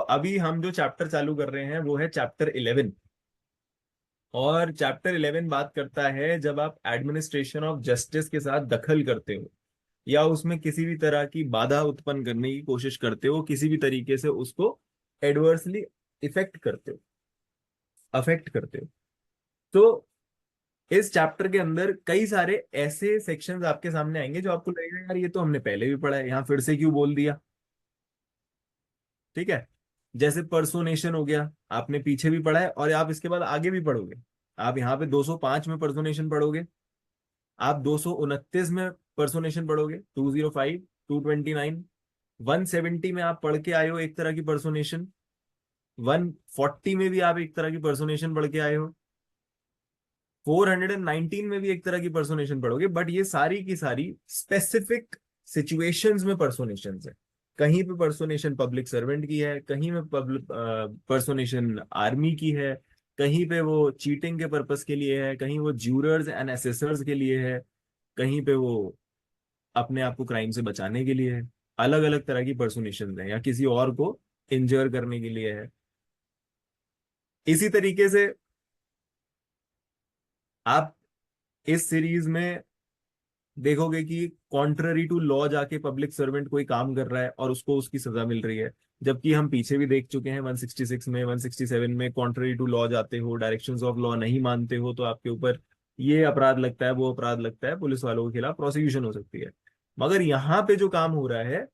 अभी हम जो चैप्टर चालू कर रहे हैं वो है चैप्टर 11। और चैप्टर 11 बात करता है जब आप एडमिनिस्ट्रेशन ऑफ जस्टिस के साथ दखल करते हो या उसमें किसी भी तरह की बाधा उत्पन्न करने की कोशिश करते हो, किसी भी तरीके से उसको एडवर्सली इफेक्ट करते हो, अफेक्ट करते हो। तो इस चैप्टर के अंदर कई सारे ऐसे सेक्शंस आपके सामने आएंगे जो आपको लगेगा यार ये तो हमने पहले भी पढ़ा है, यहाँ फिर से क्यों बोल दिया। ठीक है। जैसे पर्सोनेशन हो गया, आपने पीछे भी पढ़ा है और आप इसके बाद आगे भी पढ़ोगे। आप यहाँ पे 205 में पर्सोनेशन पढ़ोगे, आप 229 में पर्सोनेशन पढ़ोगे, 205, 229, 170 में आप पढ़ के आए हो एक तरह की पर्सोनेशन, 140 में भी आप एक तरह की पर्सोनेशन पढ़ के आए हो, 419 में भी एक तरह की पर्सोनेशन पढ़ोगे। बट ये सारी की सारी स्पेसिफिक सिचुएशंस में पर्सोनेशंस है। कहीं पे पर्सोनेशन पब्लिक सर्वेंट की है, कहीं में पब्लिक पर्सोनेशन आर्मी की है, कहीं पे वो चीटिंग के पर्पस के लिए है, कहीं वो ज्यूरर्स एंड असेसर्स के लिए है, कहीं पे वो अपने आप को क्राइम से बचाने के लिए है। अलग अलग तरह की पर्सोनेशन है, या किसी और को इंजर करने के लिए है। इसी तरीके से आप इस सीरीज में देखोगे कि कॉन्ट्ररी टू लॉ जाके पब्लिक सर्वेंट कोई काम कर रहा है और उसको उसकी सजा मिल रही है। जबकि हम पीछे भी देख चुके हैं 166 में, 167 में, कॉन्ट्ररी टू लॉ जाते हो, डायरेक्शंस ऑफ लॉ नहीं मानते हो तो आपके ऊपर ये अपराध लगता है, वो अपराध लगता है, पुलिस वालों के खिलाफ प्रोसिक्यूशन हो सकती है। मगर यहाँ पे जो काम हो रहा है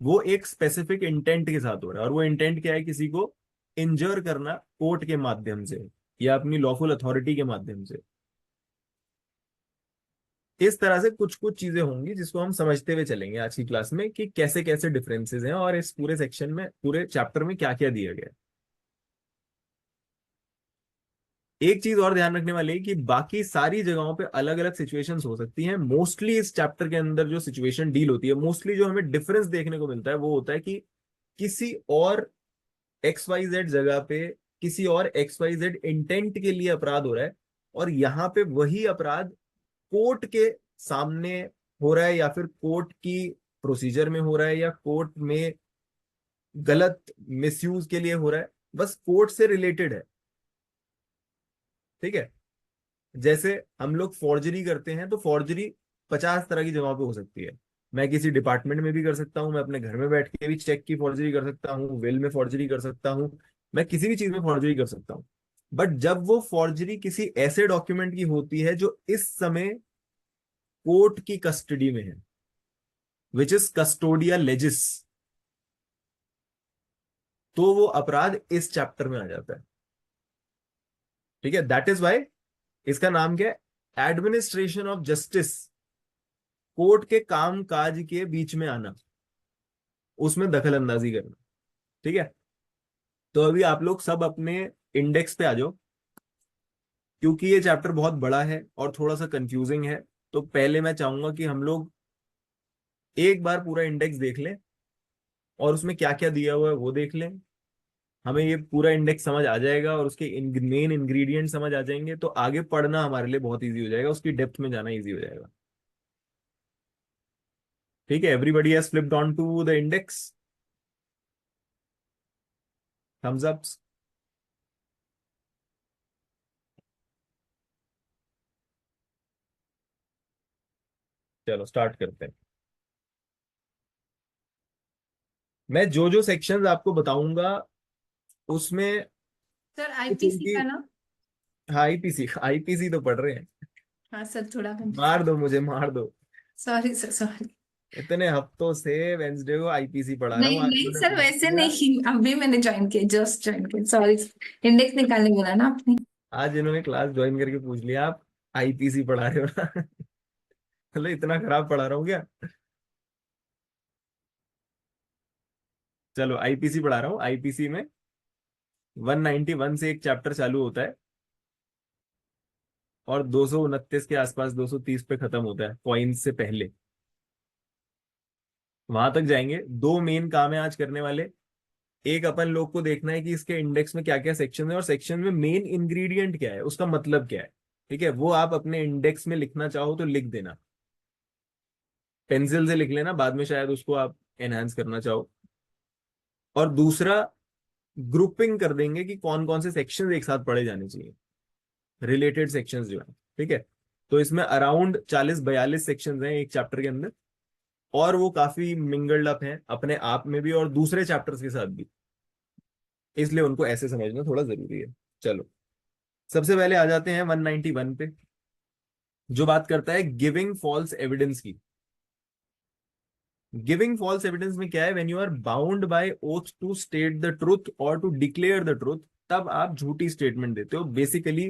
वो एक स्पेसिफिक इंटेंट के साथ हो रहा है, और वो इंटेंट क्या है? किसी को इंजर करना कोर्ट के माध्यम से या अपनी लॉफुल अथॉरिटी के माध्यम से। इस तरह से कुछ कुछ चीजें होंगी जिसको हम समझते हुए चलेंगे आज की क्लास में कि कैसे कैसे डिफरेंसेस हैं और इस पूरे सेक्शन में, पूरे चैप्टर में क्या क्या दिया गया है। एक चीज और ध्यान रखने वाली है कि बाकी सारी जगहों पे अलग अलग सिचुएशंस हो सकती हैं। मोस्टली इस चैप्टर के अंदर जो सिचुएशन डील होती है, मोस्टली जो हमें डिफरेंस देखने को मिलता है वो होता है कि किसी और एक्स वाई जेड जगह पे किसी और एक्स वाई जेड इंटेंट के लिए अपराध हो रहा है, और यहाँ पे वही अपराध कोर्ट के सामने हो रहा है या फिर कोर्ट की प्रोसीजर में हो रहा है या कोर्ट में गलत मिसयूज के लिए हो रहा है, बस कोर्ट से रिलेटेड है। ठीक है। जैसे हम लोग फॉर्जरी करते हैं तो फॉर्जरी 50 तरह की जगहों पे हो सकती है। मैं किसी डिपार्टमेंट में भी कर सकता हूँ, मैं अपने घर में बैठ के भी चेक की फॉर्जरी कर सकता हूँ, विल में फॉर्जरी कर सकता हूँ, मैं किसी भी चीज में फॉर्जरी कर सकता हूँ। बट जब वो फॉर्जरी किसी ऐसे डॉक्यूमेंट की होती है जो इस समय कोर्ट की कस्टडी में है, विच इज कस्टोडिया लेजिस, तो वो अपराध इस चैप्टर में आ जाता है। ठीक है। दैट इज वाई इसका नाम क्या है? Administration of justice. कोर्ट के काम काज के बीच में आना, उसमें दखल अंदाजी करना। ठीक है। तो अभी आप लोग सब अपने इंडेक्स पे आ जाओ, क्योंकि ये चैप्टर बहुत बड़ा है और थोड़ा सा कंफ्यूजिंग है। तो पहले मैं चाहूंगा कि हम लोग एक बार पूरा इंडेक्स देख लें और उसमें क्या क्या दिया हुआ है वो देख लें। हमें ये पूरा इंडेक्स समझ आ जाएगा और उसके मेन इंग्रेडिएंट समझ आ जाएंगे तो आगे पढ़ना हमारे लिए बहुत इजी हो जाएगा, उसकी डेप्थ में जाना इजी हो जाएगा। ठीक है। Everybody has flipped on to the index. Thumbs up. चलो स्टार्ट करते हैं। मैं जो जो सेक्शंस आपको बताऊंगा उसमें सर कुछ आईपीसी उनकी। का ना। हाँ, आईपीसी आईपीसी तो पढ़ रहे हैं। हाँ सर थोड़ा मार दो मुझे, मार दो। Sorry sir sorry. इतने हफ्तों से वेंसडे को आईपीसी पढ़ा रहा नहीं हूँ, आज नहीं मैंने सर पूछ वैसे लिया। नहीं, अभी मैंने ज्वाइन किया, जस्ट ज्वाइन किया, सॉरी। इंडेक्स निकालने बोला ना आपने। आज इन्होंने क्लास ज्वाइन करके पूछ लिया आप आईपीसी पढ़ा रहे हो ना। मतलब इतना खराब पढ़ा रहा हूँ क्या? चलो आईपीसी पढ़ा रहा हूँ। आईपीसी में 191 से एक चैप्टर चालू होता है और 229 के आसपास 230 पे खत्म होता है, कॉइन्स से पहले। वहां तक जाएंगे। दो मेन काम है आज करने वाले। एक अपन लोग को देखना है कि इसके इंडेक्स में क्या क्या सेक्शन है और सेक्शन में मेन इंग्रेडिएंट क्या है, उसका मतलब क्या है। ठीक है, वो आप अपने इंडेक्स में लिखना चाहो तो लिख देना, पेंसिल से लिख लेना, बाद में शायद उसको आप एनहांस करना चाहो। और दूसरा, ग्रुपिंग कर देंगे कि कौन कौन से सेक्शंस एक साथ पढ़े जाने चाहिए, रिलेटेड सेक्शंस जो है। ठीक है, तो इसमें अराउंड 40-42 सेक्शंस हैं एक चैप्टर के अंदर, और वो काफी मिंगल्ड अप हैं अपने आप में भी और दूसरे चैप्टर्स के साथ भी, इसलिए उनको ऐसे समझना थोड़ा जरूरी है। चलो, सबसे पहले आ जाते हैं 191 पे, जो बात करता है गिविंग फॉल्स एविडेंस की। गिविंग फॉल्स एविडेंस में क्या है, when you are bound by oath to state the truth और टू डिक्लेयर द ट्रुथ, तब आप झूठी स्टेटमेंट देते हो। बेसिकली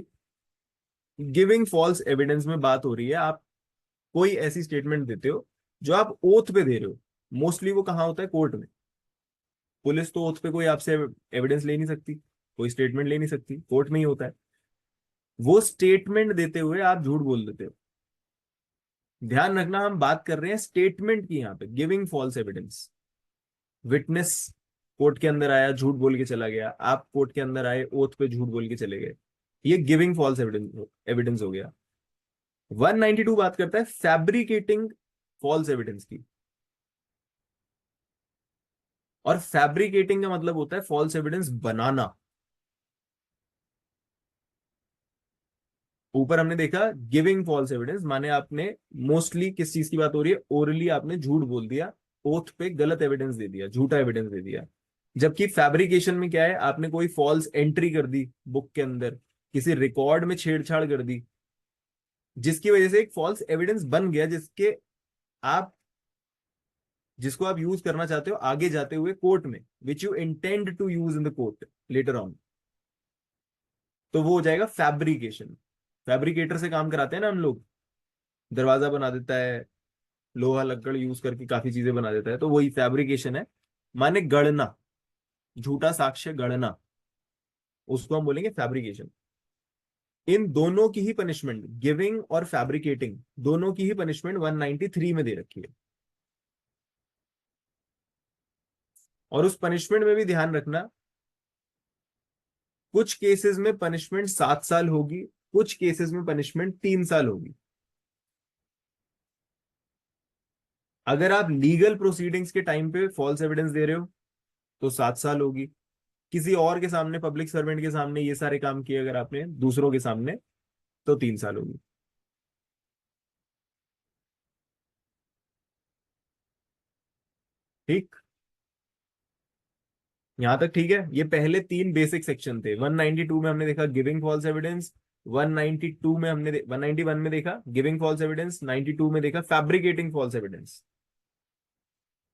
गिविंग फॉल्स एविडेंस में बात हो रही है, आप कोई ऐसी स्टेटमेंट देते हो जो आप ओथ पे दे रहे हो। मोस्टली वो कहाँ होता है, कोर्ट में। पुलिस तो ओथ पे कोई आपसे एविडेंस ले नहीं सकती, कोई स्टेटमेंट ले नहीं सकती, कोर्ट में ही होता है। वो स्टेटमेंट देते हुए आप झूठ बोल देते हो। ध्यान रखना, हम बात कर रहे हैं स्टेटमेंट की, यहाँ पे giving false evidence. Witness court के अंदर आया, झूठ बोल के चला गया, आप कोर्ट के अंदर आए, ओथ पे झूठ बोल के चले गए, ये गिविंग फॉल्स एविडेंस एविडेंस हो गया। 192 बात करता है फैब्रिकेटिंग फॉल्स एविडेंस की। और फैब्रिकेटिंग का मतलब होता है फॉल्स एविडेंस बनाना। ऊपर हमने देखा गिविंग फॉल्स एविडेंस माने आपने मोस्टली किस चीज की बात हो रही है, ओरली आपने झूठ बोल दिया, ओथ पे गलत एविडेंस दे दिया, झूठा एविडेंस दे दिया। जबकि फैब्रिकेशन में क्या है, आपने कोई फॉल्स एंट्री कर दी बुक के अंदर, किसी रिकॉर्ड में छेड़छाड़ कर दी, जिसकी वजह से एक फॉल्स एविडेंस बन गया, आप जिसको आप यूज करना चाहते हो आगे जाते हुए कोर्ट में, which you intend to use in the court later on. तो वो हो जाएगा फैब्रिकेशन। फैब्रिकेटर से काम कराते हैं ना हम लोग, दरवाजा बना देता है, लोहा लक्कड़ यूज करके काफी चीजें बना देता है, तो वही फैब्रिकेशन है। माने गढ़ना, झूठा साक्ष्य गढ़ना, उसको हम बोलेंगे फैब्रिकेशन। इन दोनों की ही पनिशमेंट, गिविंग और फैब्रिकेटिंग, दोनों की ही पनिशमेंट 193 में दे रखी है। और उस पनिशमेंट में भी ध्यान रखना, कुछ केसेस में पनिशमेंट 7 साल होगी, कुछ केसेस में पनिशमेंट 3 साल होगी। अगर आप लीगल प्रोसीडिंग्स के टाइम पे फॉल्स एविडेंस दे रहे हो तो 7 साल होगी। किसी और के सामने, पब्लिक सर्वेंट के सामने ये सारे काम किए अगर आपने दूसरों के सामने, तो 3 साल होगी। ठीक, यहां तक ठीक है। ये पहले 3 बेसिक सेक्शन थे। 192 में हमने देखा गिविंग फॉल्स एविडेंस, 192 में हमने 191 में देखा गिविंग फॉल्स एविडेंस, 92 में देखा फैब्रिकेटिंग फॉल्स एविडेंस,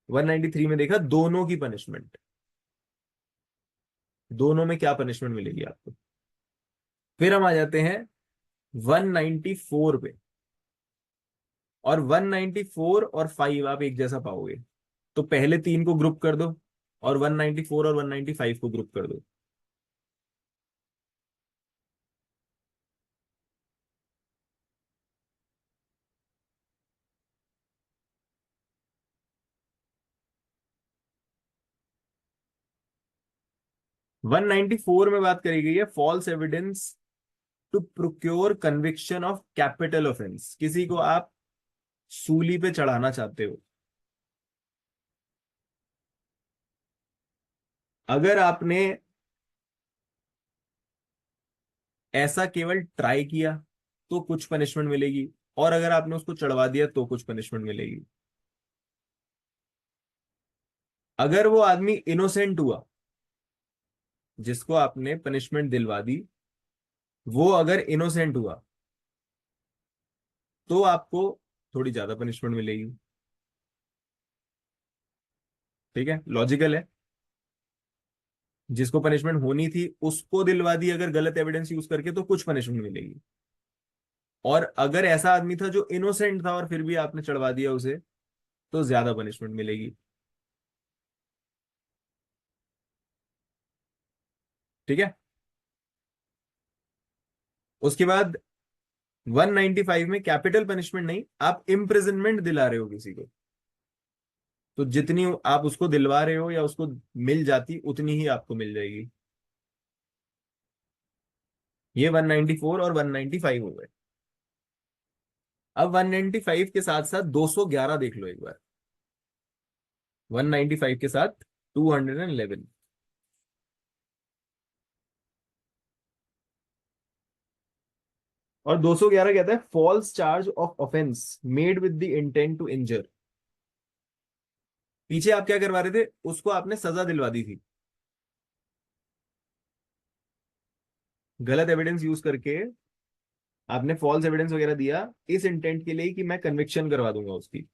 193 में देखा दोनों की पनिशमेंट, दोनों में क्या पनिशमेंट मिलेगी आपको। फिर हम आ जाते हैं 194 पे, और 194 और 5 आप एक जैसा पाओगे, तो पहले 3 को ग्रुप कर दो और 194 और 195 को ग्रुप कर दो। 194 में बात करी गई है false evidence to procure conviction of capital offence. किसी को आप सूली पे चढ़ाना चाहते हो, अगर आपने ऐसा केवल ट्राई किया तो कुछ पनिशमेंट मिलेगी, और अगर आपने उसको चढ़वा दिया तो कुछ पनिशमेंट मिलेगी। अगर वो आदमी इनोसेंट हुआ जिसको आपने पनिशमेंट दिलवा दी, वो अगर इनोसेंट हुआ तो आपको थोड़ी ज्यादा पनिशमेंट मिलेगी। ठीक है, लॉजिकल है। जिसको पनिशमेंट होनी थी उसको दिलवा दी अगर गलत एविडेंस यूज करके, तो कुछ पनिशमेंट मिलेगी। और अगर ऐसा आदमी था जो इनोसेंट था और फिर भी आपने चढ़वा दिया उसे, तो ज्यादा पनिशमेंट मिलेगी। ठीक है, उसके बाद 195 में कैपिटल पनिशमेंट नहीं, आप इम्प्रिजनमेंट दिला रहे हो किसी को, तो जितनी आप उसको दिलवा रहे हो या उसको मिल जाती उतनी ही आपको मिल जाएगी। ये 194 और 195 हो गए। अब 195 के साथ साथ 211 देख लो एक बार। 195 के साथ 211, और 211 कहता है false charge of offence made with the intent to injure. पीछे आप क्या करवा रहे थे, उसको आपने सजा दिलवा दी थी गलत एविडेंस यूज करके। आपने फॉल्स एविडेंस वगैरह दिया इस इंटेंट के लिए कि मैं कन्विक्शन करवा दूंगा उसकी।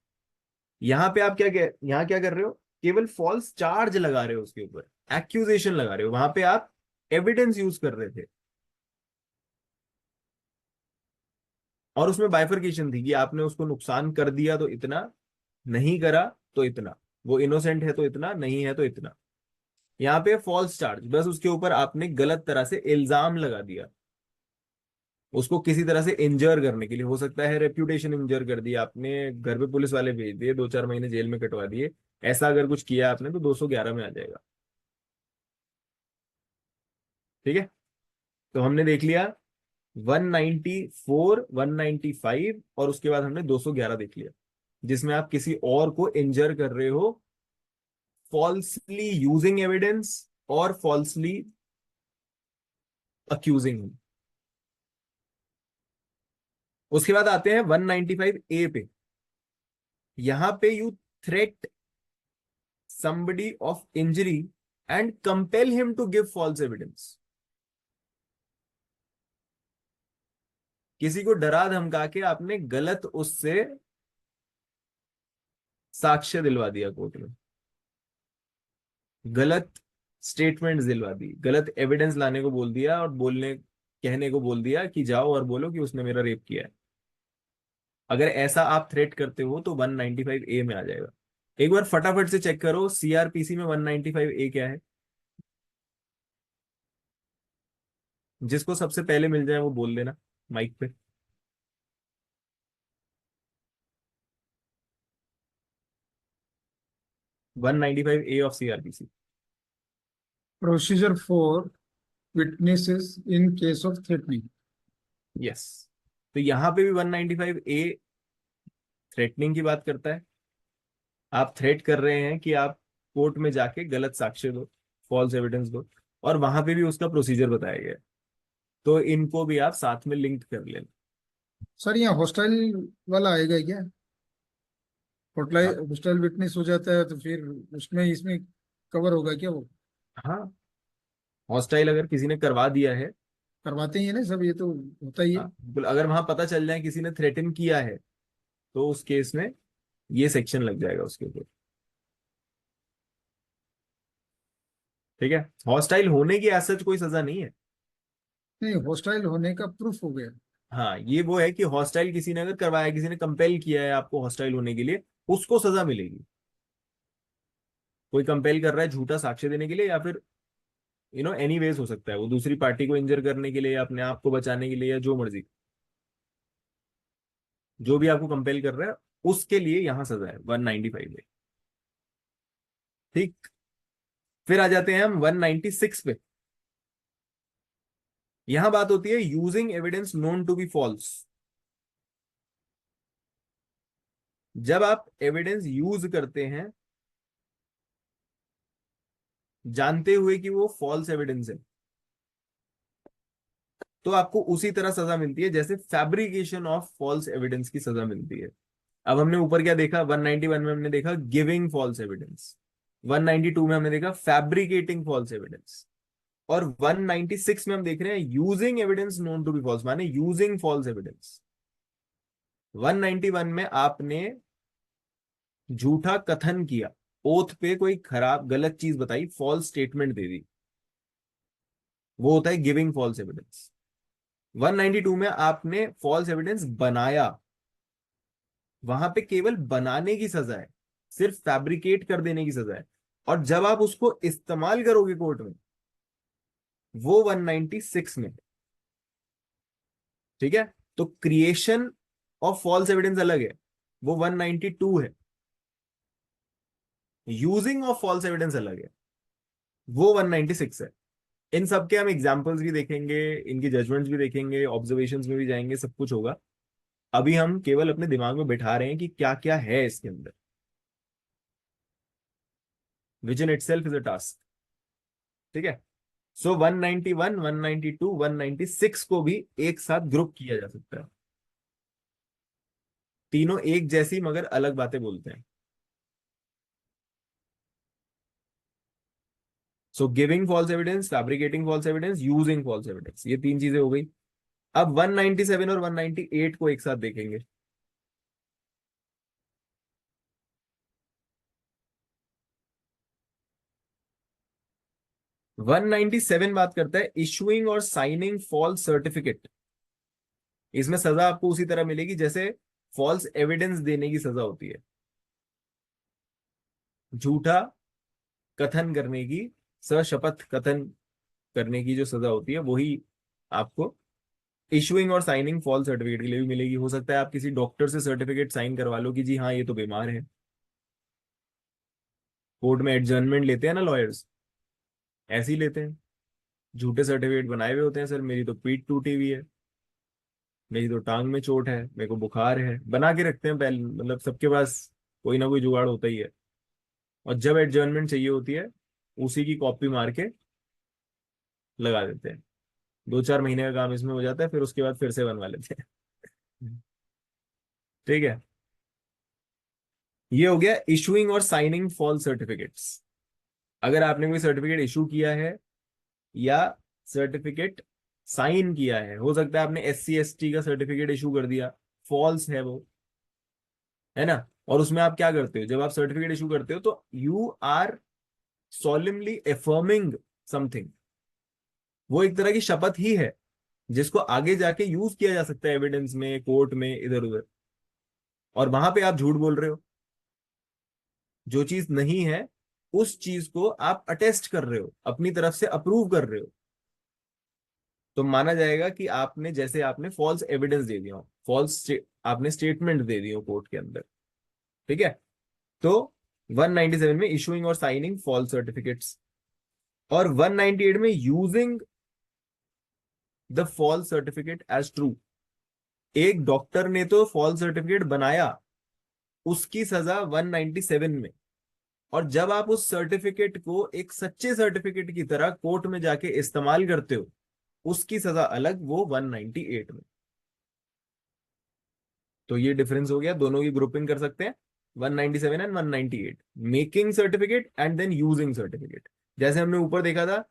यहाँ पे आप यहाँ क्या कर रहे हो, केवल फॉल्स चार्ज लगा रहे हो उसके ऊपर, एक्यूजेशन लगा रहे हो। वहां पे आप एविडेंस यूज कर रहे थे, और उसमें बाइफरकेशन थी कि आपने उसको नुकसान कर दिया तो इतना, नहीं करा तो इतना, वो इनोसेंट है तो इतना, नहीं है तो इतना। यहाँ पे फॉल्स चार्ज, बस उसके ऊपर आपने गलत तरह से इल्जाम लगा दिया, उसको किसी तरह से इंजर करने के लिए। हो सकता है रेप्यूटेशन इंजर कर दिया आपने, घर पे पुलिस वाले भेज दिए, 2-4 महीने जेल में कटवा दिए। ऐसा अगर कुछ किया आपने तो 211 में आ जाएगा। ठीक है, तो हमने देख लिया 194, 195, और उसके बाद हमने 211 देख लिया, जिसमें आप किसी और को इंजर कर रहे हो फॉल्सली यूजिंग एविडेंस और फॉल्सली अक्यूजिंग। उसके बाद आते हैं 195 ए पे। यहां पे you threat somebody of injury and compel him to give false evidence। किसी को डरा धमका के आपने गलत उससे साक्ष्य दिलवा दिया कोर्ट में, गलत स्टेटमेंट्स दिलवा दी, गलत एविडेंस लाने को बोल दिया, और कहने को बोल दिया कि जाओ और बोलो कि उसने मेरा रेप किया है। अगर ऐसा आप थ्रेट करते हो तो 195 ए में आ जाएगा। एक बार फटाफट से चेक करो सीआरपीसी में 195 ए क्या है। जिसको सबसे पहले मिल जाए वो बोल देना माइक पे। 195 a of CrPC. Procedure for witnesses in case of threatening. Yes, तो यहां पे भी 195 ए थ्रेटनिंग की बात करता है। आप थ्रेट कर रहे हैं कि आप कोर्ट में जाके गलत साक्ष्य दो, फॉल्स एविडेंस दो, और वहां पे भी उसका प्रोसीजर बताया गया है। तो इनको भी आप साथ में लिंक कर लेना। सर यहाँ हॉस्टाइल वाला आएगा क्या? हाँ, हॉस्टाइल विटनेस हो जाता है तो फिर उसमें इसमें कवर होगा क्या वो? हाँ, हॉस्टाइल अगर किसी ने करवा दिया है, करवाते ही है ना सब, ये तो होता ही हाँ है। बिल्कुल, अगर वहां पता चल जाए किसी ने थ्रेटन किया है तो उस केस में ये सेक्शन लग जाएगा उसके ऊपर। ठीक है, हॉस्टाइल होने की ऐसा कोई सजा नहीं है। नहीं, हॉस्टाइल होने का प्रूफ हो गया। हाँ, ये वो है कि हॉस्टाइल किसी ने अगर करवाया, किसी ने कंपेल किया है आपको हॉस्टाइल होने के लिए, उसको सजा मिलेगी। कोई कंपेल कर रहा है झूठा साक्ष्य देने के लिए, या फिर एनी वेज हो सकता है वो दूसरी पार्टी को इंजर करने के लिए या अपने आप को बचाने के लिए या जो मर्जी, जो भी आपको कंपेल कर रहा है उसके लिए यहां सजा है 195 में। ठीक, फिर आ जाते हैं हम 196 पे। यहां बात होती है using evidence known to be false. जब आप एविडेंस यूज करते हैं जानते हुए कि वो फॉल्स एविडेंस है, तो आपको उसी तरह सजा मिलती है जैसे फैब्रिकेशन ऑफ फॉल्स एविडेंस की सजा मिलती है। अब हमने ऊपर क्या देखा, 191 में हमने देखा गिविंग फॉल्स एविडेंस, 192 में हमने देखा फैब्रिकेटिंग फॉल्स एविडेंस, और 196 में हम देख रहे हैं using evidence known to be false, माने यूजिंग फॉल्स एविडेंस। 191 में आपने झूठा कथन किया, ओथ पे कोई खराब गलत चीज बताई, फॉल्स स्टेटमेंट दे दी, वो होता है गिविंग फॉल्स एविडेंस। 192 में आपने फॉल्स एविडेंस बनाया, वहां पे केवल बनाने की सजा है, सिर्फ फैब्रिकेट कर देने की सजा है। और जब आप उसको इस्तेमाल करोगे कोर्ट में, वो 196 में है। ठीक है, तो क्रिएशन ऑफ फॉल्स एविडेंस अलग है, वो 192 है। यूजिंग ऑफ फॉल्स एविडेंस अलग है, वो 196 है। इन सब के हम एग्जाम्पल्स भी देखेंगे, इनकी जजमेंट्स भी देखेंगे, ऑब्जर्वेशंस में भी जाएंगे, सब कुछ होगा। अभी हम केवल अपने दिमाग में बैठा रहे हैं कि क्या क्या है इसके अंदर, which in itself is a task. ठीक है। सो 191, 192, 196 को भी एक साथ ग्रुप किया जा सकता है। तीनों एक जैसी मगर अलग बातें बोलते हैं। So giving false evidence, fabricating false evidence, using false evidence, ये तीन चीजें हो गई। अब 197 और 198 को एक साथ देखेंगे। 197 बात करता है इशुइंग और साइनिंग फॉल्स सर्टिफिकेट। इसमें सजा आपको उसी तरह मिलेगी जैसे फॉल्स एविडेंस देने की सजा होती है, झूठा कथन करने की, सशपथ कथन करने की जो सजा होती है वही आपको इशुइंग और साइनिंग फॉल्स सर्टिफिकेट के लिए भी मिलेगी। हो सकता है आप किसी डॉक्टर से सर्टिफिकेट साइन करवा लो कि जी हाँ ये तो बीमार है। कोर्ट में एडजर्नमेंट लेते हैं ना लॉयर्स, ऐसे ही लेते हैं, झूठे सर्टिफिकेट बनाए हुए होते हैं, सर मेरी तो पीठ टूटी हुई है, मेरी तो टांग में चोट है, मेरे को बुखार है, बना के रखते हैं पहले, मतलब सबके पास कोई ना कोई जुगाड़ होता ही है। और जब एडजर्नमेंट चाहिए होती है उसी की कॉपी मार के लगा देते हैं। 2-4 महीने का काम इसमें हो जाता है, फिर उसके बाद फिर से बनवा लेते हैं। ठीक है। ये हो गया इशुइंग और साइनिंग फॉल्स सर्टिफिकेट्स। अगर आपने कोई सर्टिफिकेट इशू किया है या सर्टिफिकेट साइन किया है, हो सकता है आपने SC ST का सर्टिफिकेट इशू कर दिया, फॉल्स है वो, है ना। और उसमें आप क्या करते हो, जब आप सर्टिफिकेट इशू करते हो तो यू आर सोलिमली एफर्मिंग समथिंग। वो एक तरह की शपथ ही है जिसको आगे जाके यूज किया जा सकता है एविडेंस में, कोर्ट में, इधर उधर। और वहां पे आप झूठ बोल रहे हो, जो चीज नहीं है उस चीज को आप अटेस्ट कर रहे हो, अपनी तरफ से अप्रूव कर रहे हो, तो माना जाएगा कि आपने, जैसे आपने फॉल्स एविडेंस दे दिया हो, फॉल्स आपने स्टेटमेंट दे दी हो कोर्ट के अंदर। ठीक है। तो 197 में इशूइंग और साइनिंग फॉल्स सर्टिफिकेट्स, और 198 में using the false certificate as true. एक डॉक्टर ने तो फॉल्स सर्टिफिकेट बनाया, उसकी सजा 197 में। और जब आप उस सर्टिफिकेट को एक सच्चे सर्टिफिकेट की तरह कोर्ट में जाके इस्तेमाल करते हो, उसकी सजा अलग, वो 198 में। तो ये डिफरेंस हो गया, दोनों की ग्रुपिंग कर सकते हैं, 197 and 198, making certificate and then using certificate. जैसे हमने ऊपर देखा था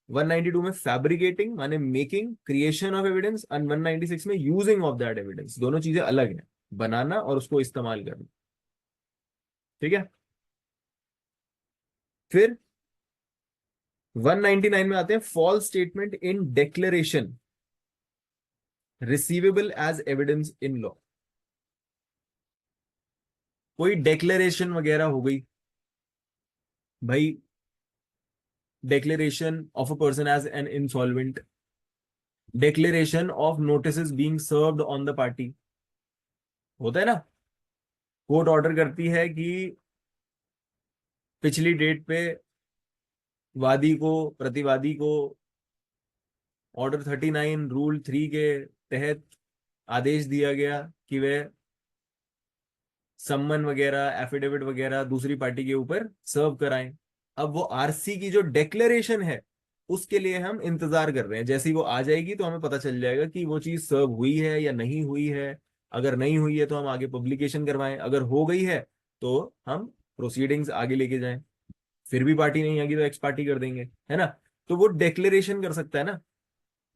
192 में फैब्रिकेटिंग माने making, creation of evidence, and 196 में यूजिंग ऑफ दैट एविडेंस। दोनों चीजें अलग हैं, बनाना और उसको इस्तेमाल करना। ठीक है। फिर 199 में आते हैं false statement in declaration receivable as evidence in law. कोई डिक्लेरेशन वगैरह हो गई भाई, declaration of a person as an insolvent, declaration of notice being served on the party, होता है ना। कोर्ट ऑर्डर करती है कि पिछली डेट पे वादी को, प्रतिवादी को ऑर्डर 39 रूल 3 के तहत आदेश दिया गया कि वे सम्मन वगैरह, एफिडेविट वगैरह दूसरी पार्टी के ऊपर सर्व कराएं। अब वो आरसी की जो डिक्लेरेशन है उसके लिए हम इंतजार कर रहे हैं, जैसे ही वो आ जाएगी तो हमें पता चल जाएगा कि वो चीज सर्व हुई है या नहीं हुई है। अगर नहीं हुई है तो हम आगे पब्लिकेशन करवाएं, अगर हो गई है तो हम प्रोसीडिंग्स आगे लेके जाएं। फिर भी पार्टी नहीं आएगी तो एक्स पार्टी कर देंगे, है ना। तो वो डिक्लेरेशन कर सकता है ना,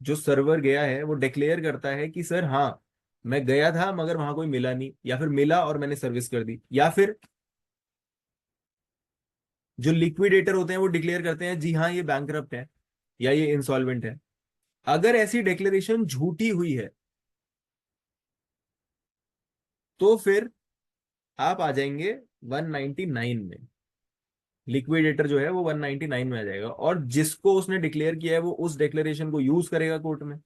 जो सर्वर गया है वो डिक्लेयर करता है कि सर हाँ मैं गया था मगर वहां कोई मिला नहीं, या फिर मिला और मैंने सर्विस कर दी। या फिर जो लिक्विडेटर होते हैं वो डिक्लेयर करते हैं जी हाँ ये बैंकरप्ट है या ये इंसॉल्वेंट है। अगर ऐसी डिक्लेरेशन झूठी हुई है तो फिर आप आ जाएंगे 199 में, लिक्विडेटर जो है वो 199 में आ जाएगा, और जिसको उसने डिक्लेयर किया है वो उस डिक्लेरेशन को यूज करेगा कोर्ट में।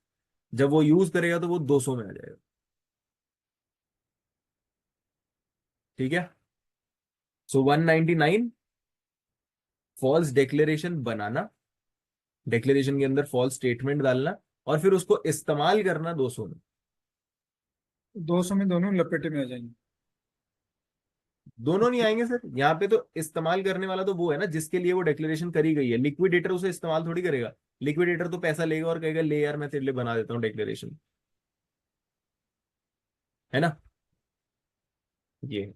जब वो यूज करेगा तो वो 200 में आ जाएगा। ठीक है। सो 199 फॉल्स डिक्लेरेशन बनाना, डिक्लेरेशन के अंदर फॉल्स स्टेटमेंट डालना, और फिर उसको इस्तेमाल करना 200 में। 200 में दोनों लपेटे में आ जाएंगे। दोनों नहीं आएंगे सर, यहाँ पे तो इस्तेमाल करने वाला तो वो है ना जिसके लिए वो डिक्लेरेशन करी गई है, लिक्विडेटर उसे इस्तेमाल थोड़ी करेगा। लिक्विडेटर तो पैसा लेगा और कहेगा ले यार मैं तेरे लिए बना देता हूँ डिक्लेरेशन, है ना। ये है।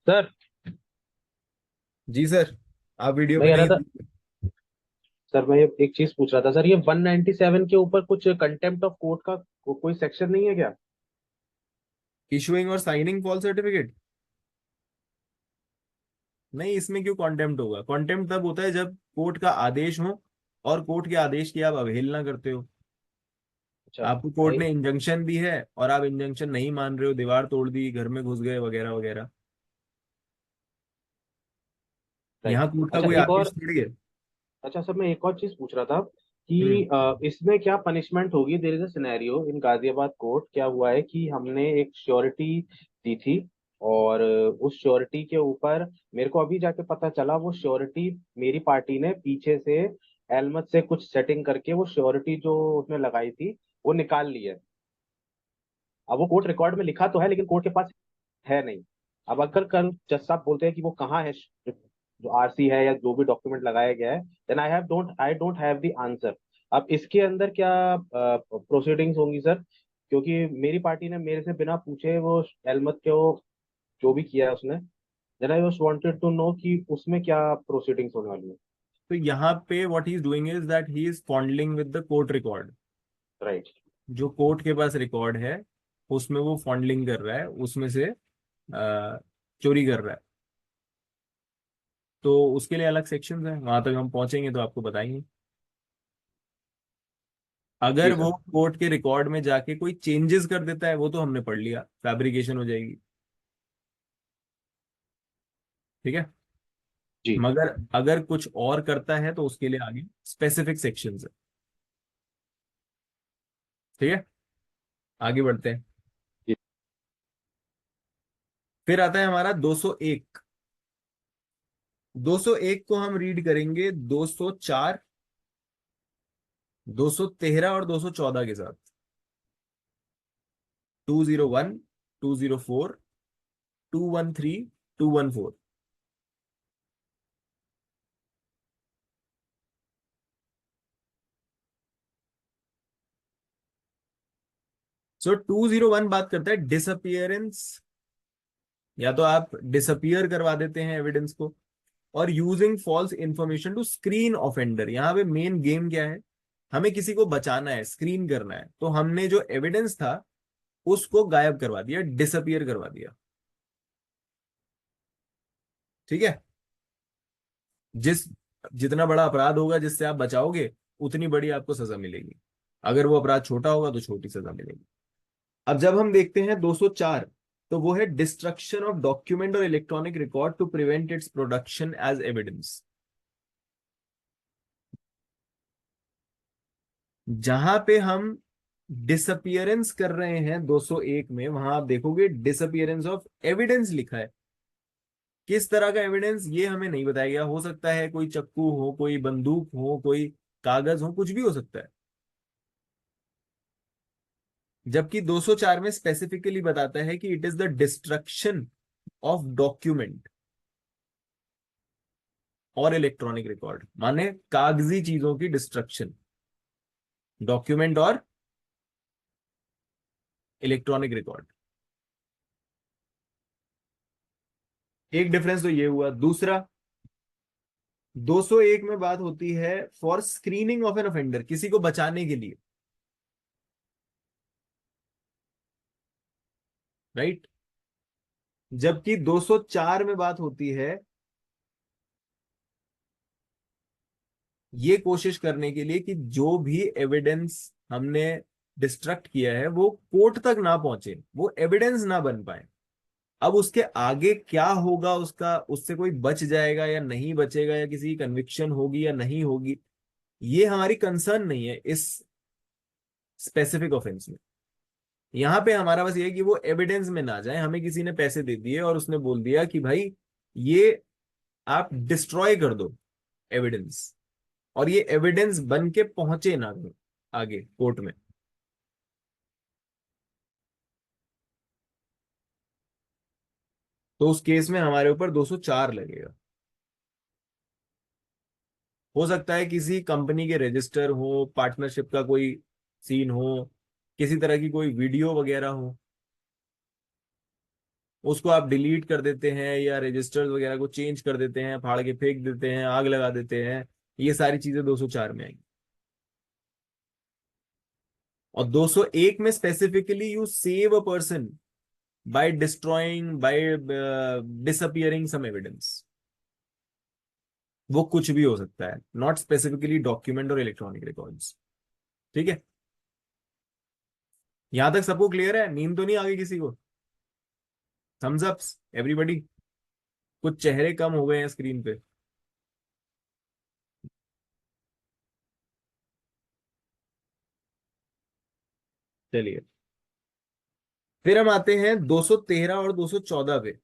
सर जी सर, आप वीडियो मैं में कह रहा नहीं। था, सर मैं ये एक चीज पूछ रहा था सर, ये 197 के ऊपर कुछ कंटेम्प्ट ऑफ कोर्ट का कोई सेक्शन नहीं है क्या? इशुइंग और साइनिंग फॉल्स सर्टिफिकेट, नहीं इसमें क्यों कॉन्टेम्प्ट होगा। कॉन्टेम्प्ट तब होता है जब कोर्ट का आदेश हो और कोर्ट के आदेश की आप अवहेलना करते हो। अच्छा। आपको कोर्ट नहीं। ने इंजंक्शन दी है और आप इंजंक्शन नहीं मान रहे हो, दीवार तोड़ दी, घर में घुस गए वगैरह वगैरह, राइट। यहाँ कोर्ट का अच्छा कोई एक आदेश और, थोड़ी है। अच्छा सर मैं एक और चीज पूछ रहा था कि हम्म। इसमें क्या पनिशमेंट होगी? There is a scenario in Ghaziabad court, क्या हुआ है कि हमने एक श्योरिटी दी थी और उस श्योरिटी के ऊपर मेरे को अभी जाके पता चला वो श्योरिटी मेरी पार्टी ने पीछे से एलमत से कुछ सेटिंग करके वो श्योरिटी जो उसने लगाई थी वो निकाल ली है। अब वो कोर्ट रिकॉर्ड में लिखा तो है लेकिन कोर्ट के पास है नहीं। अब अगर कल जज साहब बोलते हैं कि वो कहाँ है, जो आरसी है या जो भी डॉक्यूमेंट लगाया गया है, then I don't have the answer. अब इसके अंदर क्या प्रोसीडिंग्स होंगी सर? क्योंकि मेरी पार्टी ने मेरे से बिना पूछे वो एलमत के वो जो भी किया है उसने, then I just wanted to know कि उसमें क्या प्रोसीडिंग्स होने वाली है। तो यहाँ पे what he is doing is that he is fondling with the court record. Right. जो कोर्ट के पास रिकॉर्ड है उसमें वो फॉन्डलिंग कर रहा है, उसमें से चोरी कर रहा है। तो उसके लिए अलग सेक्शन है, वहां तक हम पहुंचेंगे तो आपको बताएंगे। अगर जी वो सर। कोर्ट के रिकॉर्ड में जाके कोई चेंजेस कर देता है वो तो हमने पढ़ लिया, फैब्रिकेशन हो जाएगी। ठीक है। जी। मगर अगर कुछ और करता है तो उसके लिए आगे स्पेसिफिक सेक्शंस है। ठीक है, आगे बढ़ते हैं। जी। फिर आता है हमारा 201। 201 को हम रीड करेंगे 204, 213 और 214 के साथ। 201, 204, 213, 214। सो 201 बात करता है डिसअपियरेंस, या तो आप डिसअपियर करवा देते हैं एविडेंस को, और using false information to screen offender. यहाँ पे मेन गेम क्या है, हमें किसी को बचाना है, स्क्रीन करना है, तो हमने जो एविडेंस था उसको गायब करवा दिया, डिसअपियर करवा दिया। ठीक है। जिस जितना बड़ा अपराध होगा जिससे आप बचाओगे उतनी बड़ी आपको सजा मिलेगी, अगर वो अपराध छोटा होगा तो छोटी सजा मिलेगी। अब जब हम देखते हैं 204, तो वो है डिस्ट्रक्शन ऑफ डॉक्यूमेंट और electronic record to prevent its production as evidence. जहां पे हम डिसअपियरेंस कर रहे हैं 201 में, वहां आप देखोगे डिसअपियरेंस ऑफ एविडेंस लिखा है। किस तरह का एविडेंस ये हमें नहीं बताया गया, हो सकता है कोई चक्कू हो, कोई बंदूक हो, कोई कागज हो, कुछ भी हो सकता है। जबकि 204 में स्पेसिफिकली बताता है कि it is the destruction of document और इलेक्ट्रॉनिक रिकॉर्ड, माने कागजी चीजों की डिस्ट्रक्शन, डॉक्यूमेंट और इलेक्ट्रॉनिक रिकॉर्ड। एक डिफरेंस तो ये हुआ। दूसरा, 201 में बात होती है for screening of an offender, किसी को बचाने के लिए, राइट। जबकि 204 में बात होती है ये कोशिश करने के लिए कि जो भी एविडेंस हमने डिस्ट्रक्ट किया है वो कोर्ट तक ना पहुंचे, वो एविडेंस ना बन पाए। अब उसके आगे क्या होगा उसका, उससे कोई बच जाएगा या नहीं बचेगा, या किसी की कन्विक्शन होगी या नहीं होगी, ये हमारी कंसर्न नहीं है इस स्पेसिफिक ऑफेंस में। यहाँ पे हमारा बस ये है कि वो एविडेंस में ना जाए। हमें किसी ने पैसे दे दिए और उसने बोल दिया कि भाई ये आप डिस्ट्रॉय कर दो एविडेंस, और ये एविडेंस बन के पहुंचे ना आगे कोर्ट में, तो उस केस में हमारे ऊपर 204 लगेगा। हो सकता है किसी कंपनी के रजिस्टर हो, पार्टनरशिप का कोई सीन हो, किसी तरह की कोई वीडियो वगैरह हो, उसको आप डिलीट कर देते हैं या रजिस्टर्स वगैरह को चेंज कर देते हैं, फाड़ के फेंक देते हैं, आग लगा देते हैं, ये सारी चीजें 204 में आएंगी। और 201 में specifically you save a person by destroying, by disappearing some evidence. वो कुछ भी हो सकता है, नॉट स्पेसिफिकली डॉक्यूमेंट और इलेक्ट्रॉनिक रिकॉर्ड्स। ठीक है, यहां तक सबको क्लियर है? नींद तो नहीं आ गई किसी को? Thumbs ups everybody. कुछ चेहरे कम हो गए हैं स्क्रीन पे। चलिए, फिर हम आते हैं 213 और 214 पे।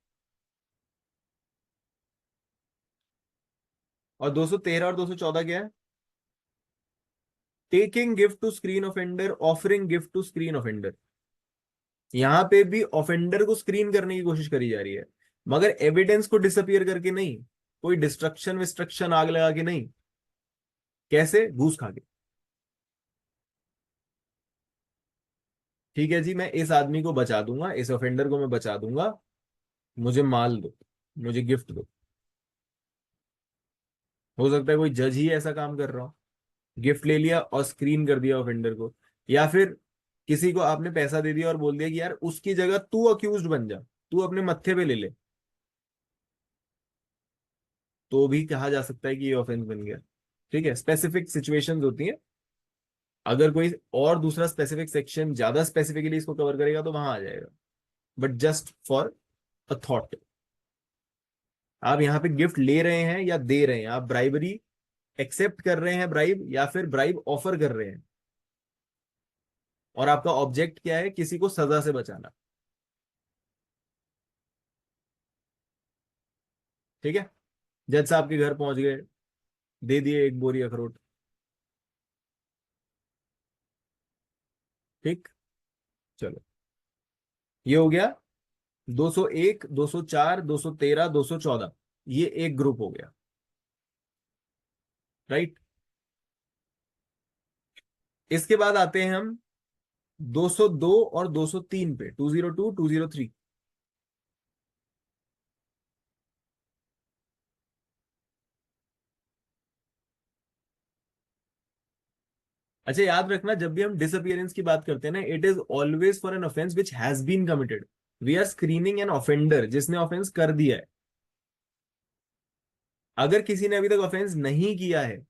और 213 और 214 क्या है? Taking gift to screen offender, offering gift to screen offender. यहां पे भी ऑफेंडर को स्क्रीन करने की कोशिश करी जा रही है, मगर एविडेंस को डिसअपियर करके नहीं, कोई डिस्ट्रक्शन विस्ट्रक्शन, आग लगा के नहीं। कैसे? घूस खा के। ठीक है जी, मैं इस आदमी को बचा दूंगा, इस ऑफेंडर को मैं बचा दूंगा, मुझे माल दो, मुझे गिफ्ट दो। हो सकता है कोई जज ही ऐसा काम कर रहा हो, गिफ्ट ले लिया और स्क्रीन कर दिया ऑफेंडर को। या फिर किसी को आपने पैसा दे दिया और बोल दिया कि यार उसकी जगह तू अक्यूज्ड बन जा, तू अपने मत्थे पे ले ले, तो भी कहा जा सकता है कि ये ऑफेंस बन गया। ठीक है, स्पेसिफिक सिचुएशंस होती हैं। अगर कोई और दूसरा स्पेसिफिक सेक्शन ज्यादा स्पेसिफिकली इसको कवर करेगा तो वहां आ जाएगा, but just for a thought. आप यहाँ पे गिफ्ट ले रहे हैं या दे रहे हैं, आप ब्राइबरी एक्सेप्ट कर रहे हैं, ब्राइब, या फिर ब्राइब ऑफर कर रहे हैं, और आपका ऑब्जेक्ट क्या है? किसी को सजा से बचाना। ठीक है, जज साहब के घर पहुंच गए, दे दिए एक बोरी अखरोट। ठीक, चलो, ये हो गया 201, 204, 213, 214। ये एक ग्रुप हो गया, राइट। इसके बाद आते हैं हम 202 और 203 पे, 202, 203। अच्छा, याद रखना, जब भी हम डिसअपियरेंस की बात करते हैं ना, it is always for an offence which has been committed. We are screening an offender, जिसने ऑफेंस कर दिया है। अगर किसी ने अभी तक ऑफेंस नहीं किया है,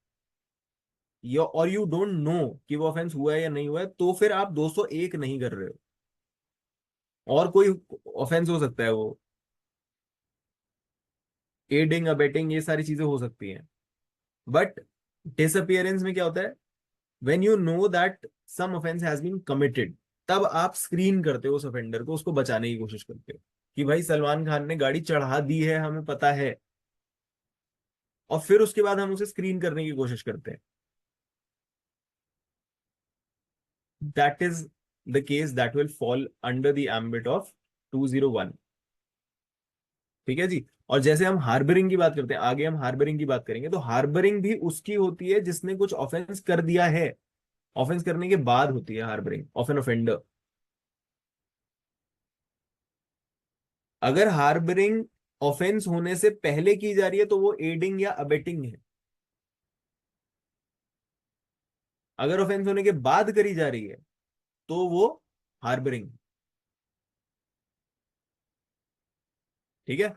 या और यू डोंट नो कि वो ऑफेंस हुआ है या नहीं हुआ है, तो फिर आप 201 नहीं कर रहे हो। और कोई ऑफेंस हो सकता है, वो एडिंग अबेटिंग, ये सारी चीजें हो सकती हैं। बट डिसअपियरेंस में क्या होता है? When you know that some offence has been committed, तब आप स्क्रीन करते हो उस ऑफेंडर को, उसको बचाने की कोशिश करते हो कि भाई सलमान खान ने गाड़ी चढ़ा दी है, हमें पता है, और फिर उसके बाद हम उसे स्क्रीन करने की कोशिश करते हैं। That is the case that will fall under the ambit of 201। ठीक है जी। और जैसे हम हार्बरिंग की बात करते हैं, आगे हम हार्बरिंग की बात करेंगे, तो हार्बरिंग भी उसकी होती है जिसने कुछ ऑफेंस कर दिया है। ऑफेंस करने के बाद होती है हार्बरिंग ऑफ एन ऑफेंडर। अगर हार्बरिंग ऑफेंस होने से पहले की जा रही है तो वो एडिंग या अबेटिंग है। अगर ऑफेंस होने के बाद करी जा रही है तो वो हार्बरिंग। ठीक है,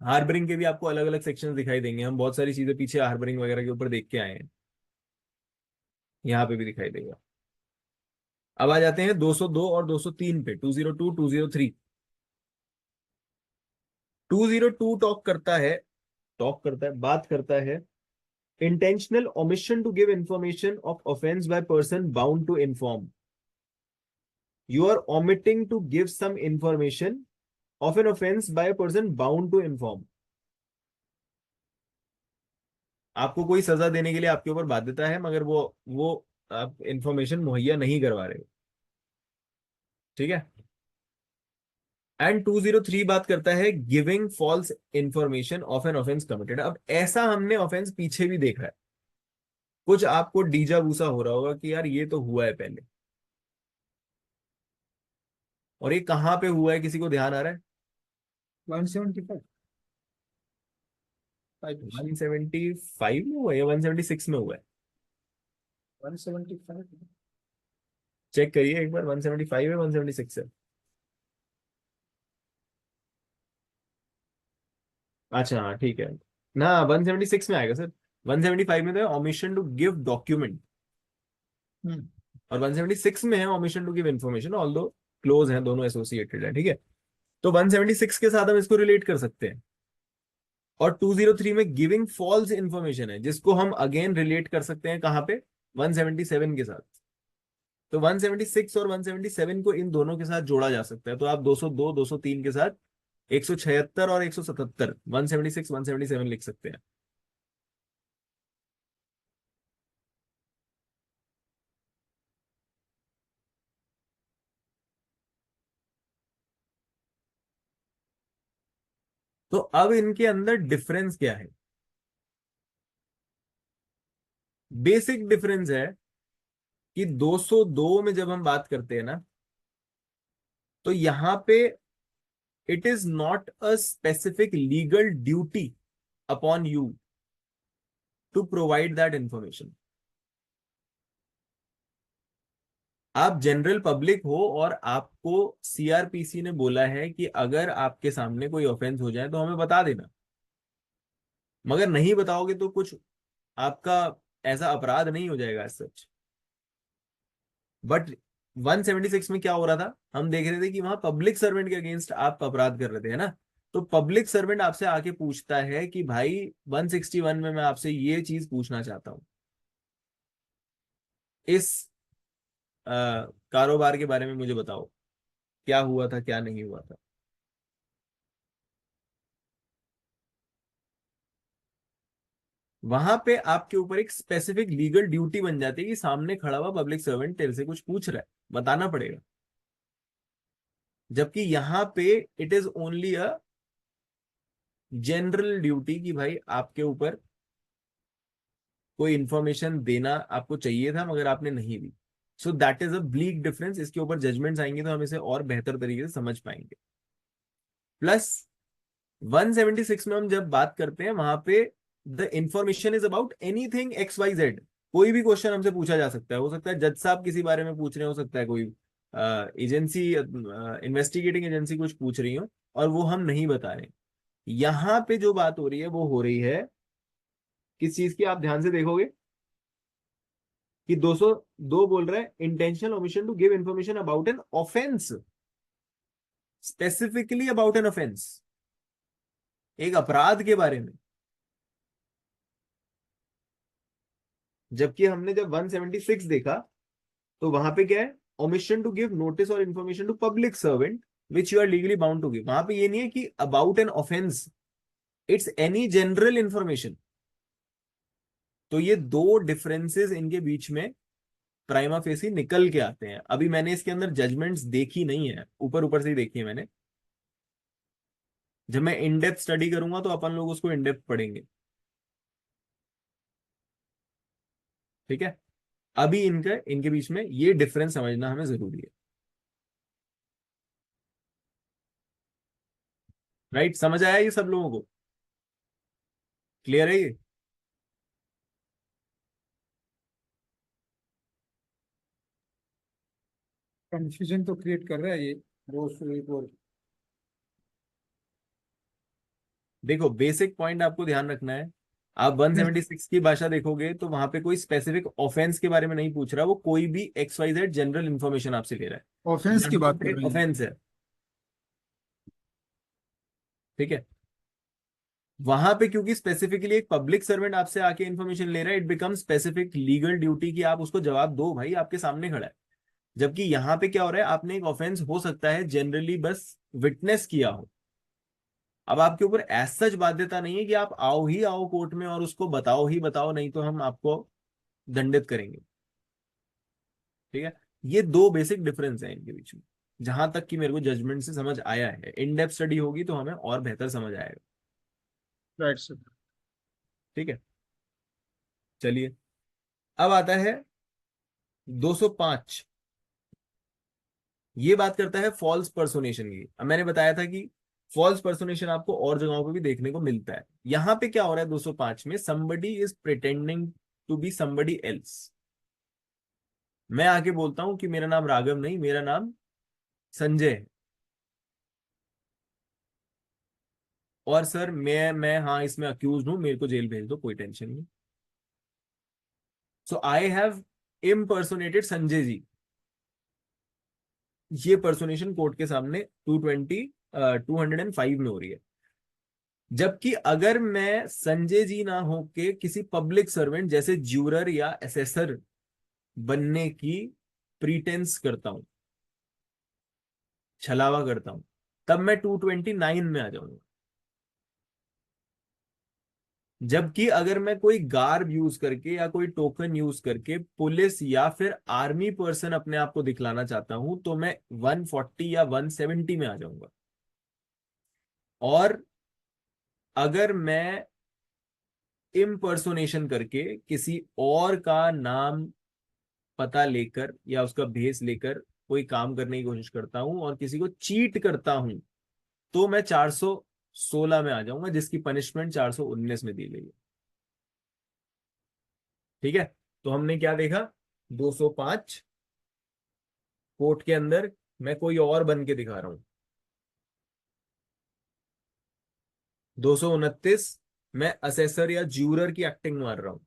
हार्बरिंग के भी आपको अलग अलग सेक्शंस दिखाई देंगे, हम बहुत सारी चीजें पीछे हार्बरिंग वगैरह के ऊपर देख के आए हैं, यहाँ पे भी दिखाई देगा। अब आ जाते हैं 202 और 203 पे, 202, 203। 202 बात करता है intentional omission to give information of offence by person bound to inform. You are omitting to give some information of an offense by a person bound to inform. आपको कोई सजा देने के लिए आपके ऊपर बाध्यता है, मगर वो आप इंफॉर्मेशन मुहैया नहीं करवा रहे हो। ठीक है। एंड 203 बात करता है giving false information of an offence committed. अब ऐसा हमने ऑफेंस पीछे भी देखा है, कुछ आपको डीजा भूसा हो रहा होगा कि यार ये तो हुआ है पहले, और ये कहाँ पे हुआ है, किसी को ध्यान आ रहा है? 175 175 में हुआ है या 176 में हुआ है? 175 चेक करिए एक बार, 175 है 176 है? अच्छा हाँ ठीक है ना, 176 में आएगा सर। 175 में तो है omission to give document, hmm और 176 में है omission to give information, although close हैं दोनों, एसोसिएटेड है। ठीक है, तो 176 के साथ हम इसको रिलेट कर सकते हैं। और 203 में गिविंग फॉल्स इंफॉर्मेशन है, जिसको हम अगेन रिलेट कर सकते हैं कहाँ पे? 177 के साथ। तो 176 और 177 को इन दोनों के साथ जोड़ा जा सकता है, तो आप 202 203 के साथ 176 और 177, 176 177 लिख सकते हैं। तो अब इनके अंदर डिफरेंस क्या है? बेसिक डिफरेंस है कि 202 में जब हम बात करते हैं ना, तो यहां पे it is not a specific legal duty upon you to provide that information. आप जनरल पब्लिक हो और आपको सीआरपीसी ने बोला है कि अगर आपके सामने कोई ऑफेंस हो जाए तो हमें बता देना, मगर नहीं बताओगे तो कुछ आपका ऐसा अपराध नहीं हो जाएगा सच। बट 176 में क्या हो रहा था, हम देख रहे थे कि वहां पब्लिक सर्वेंट के अगेंस्ट आप अपराध कर रहे थे, है ना? तो पब्लिक सर्वेंट आपसे आके पूछता है कि भाई 161 में मैं आपसे ये चीज पूछना चाहता हूं, इस कारोबार के बारे में मुझे बताओ, क्या हुआ था क्या नहीं हुआ था। वहां पे आपके ऊपर एक स्पेसिफिक लीगल ड्यूटी बन जाती है कि सामने खड़ा हुआ पब्लिक सर्वेंट तेरे से कुछ पूछ रहा है, बताना पड़ेगा। जबकि यहां पे it is only a general duty कि भाई आपके ऊपर कोई इंफॉर्मेशन देना आपको चाहिए था मगर आपने नहीं दी। So that is a bleak difference. इसके ऊपर जजमेंट्स आएंगे तो हम इसे और बेहतर तरीके से समझ पाएंगे। प्लस 176 में हम जब बात करते हैं, वहां पे the information is about anything x Y z. कोई भी क्वेश्चन हमसे पूछा जा सकता है, हो सकता है जज साहब किसी बारे में पूछ रहे हो सकता है कोई एजेंसी, इन्वेस्टिगेटिंग एजेंसी कुछ पूछ रही हो और वो हम नहीं बता रहे। यहां पे जो बात हो रही है वो हो रही है किस चीज की, आप ध्यान से देखोगे कि 202 बोल रहा है intentional omission to give information about an offence, specifically about an offence, एक अपराध के बारे में। जबकि हमने जब 176 देखा तो वहां पे क्या है, ओमिशन टू गिव नोटिस और information to public servant which you are legally bound to give. वहां पे ये नहीं है कि about an offence, it's any general information. तो ये दो डिफरेंसेस इनके बीच में प्राइमा फेसी निकल के आते हैं। अभी मैंने इसके अंदर जजमेंट्स देखी नहीं है, ऊपर ऊपर से ही देखी है मैंने। जब मैं इन डेप्थ स्टडी करूंगा तो अपन लोग उसको इन डेप्थ पढ़ेंगे। ठीक है, अभी इनके बीच में ये डिफरेंस समझना हमें जरूरी है। राइट, समझ आया ये सब लोगों को? क्लियर है ये? कंफ्यूजन तो क्रिएट कर रहा है ये रोज एक और। देखो बेसिक पॉइंट आपको ध्यान रखना है। आप 176 की भाषा देखोगे तो वहां पे कोई स्पेसिफिक ऑफेंस के बारे में नहीं पूछ रहा, वो कोई भी X Y Z general information आपसे ले रहा है। ऑफेंस की यहाँ बात पे कर रहे हैं। ऑफेंस है। ठीक है, वहां पे क्योंकि स्पेसिफिकली एक पब्लिक सर्वेंट आपसे आके इंफॉर्मेशन ले रहा है, it become specific legal duty कि आप उसको जवाब दो, भाई आपके सामने खड़ा है। जबकि यहाँ पे क्या हो रहा है, आपने एक ऑफेंस हो सकता है जनरली बस विटनेस किया हो, अब आपके ऊपर एज सच बाध्यता नहीं है कि आप आओ ही आओ कोर्ट में और उसको बताओ ही बताओ, नहीं तो हम आपको दंडित करेंगे। ठीक है, ये दो बेसिक डिफरेंस है इनके बीच में, जहां तक कि मेरे को जजमेंट से समझ आया है। इन डेप्थ स्टडी होगी तो हमें और बेहतर समझ आएगा। Right sir. ठीक है, चलिए अब आता है 205। ये बात करता है फॉल्स पर्सोनेशन की। अब मैंने बताया था कि फॉल्स पर्सोनेशन आपको और जगहों पे भी देखने को मिलता है। यहां पे क्या हो रहा है 205 में, somebody is pretending to be somebody else. मैं आके बोलता हूं कि मेरा नाम राघव नहीं, मेरा नाम संजय है, और सर मैं हाँ इसमें अक्यूज हूं, मेरे को जेल भेज दो, कोई टेंशन नहीं। सो आई हैव इम्पर्सोनेटेड संजय जी। ये पर्सोनेशन कोर्ट के सामने 205 में हो रही है। जबकि अगर मैं संजय जी ना होके किसी पब्लिक सर्वेंट जैसे ज्यूरर या असेसर बनने की प्रीटेंस करता हूं, छलावा करता हूं, तब मैं 229 में आ जाऊंगा। जबकि अगर मैं कोई गार्ब यूज करके या कोई टोकन यूज करके पुलिस या फिर आर्मी पर्सन अपने आप को दिखलाना चाहता हूं, तो मैं 140 या 170 में आ जाऊंगा। और अगर मैं इम्पर्सोनेशन करके किसी और का नाम पता लेकर या उसका भेस लेकर कोई काम करने की कोशिश करता हूं और किसी को चीट करता हूं, तो मैं 416 में आ जाऊंगा, जिसकी पनिशमेंट 419 में दी गई है। ठीक है, तो हमने क्या देखा, 205 कोर्ट के अंदर मैं कोई और बन के दिखा रहा हूं। 229 मैं असेसर या ज्यूरर की एक्टिंग मार रहा हूं।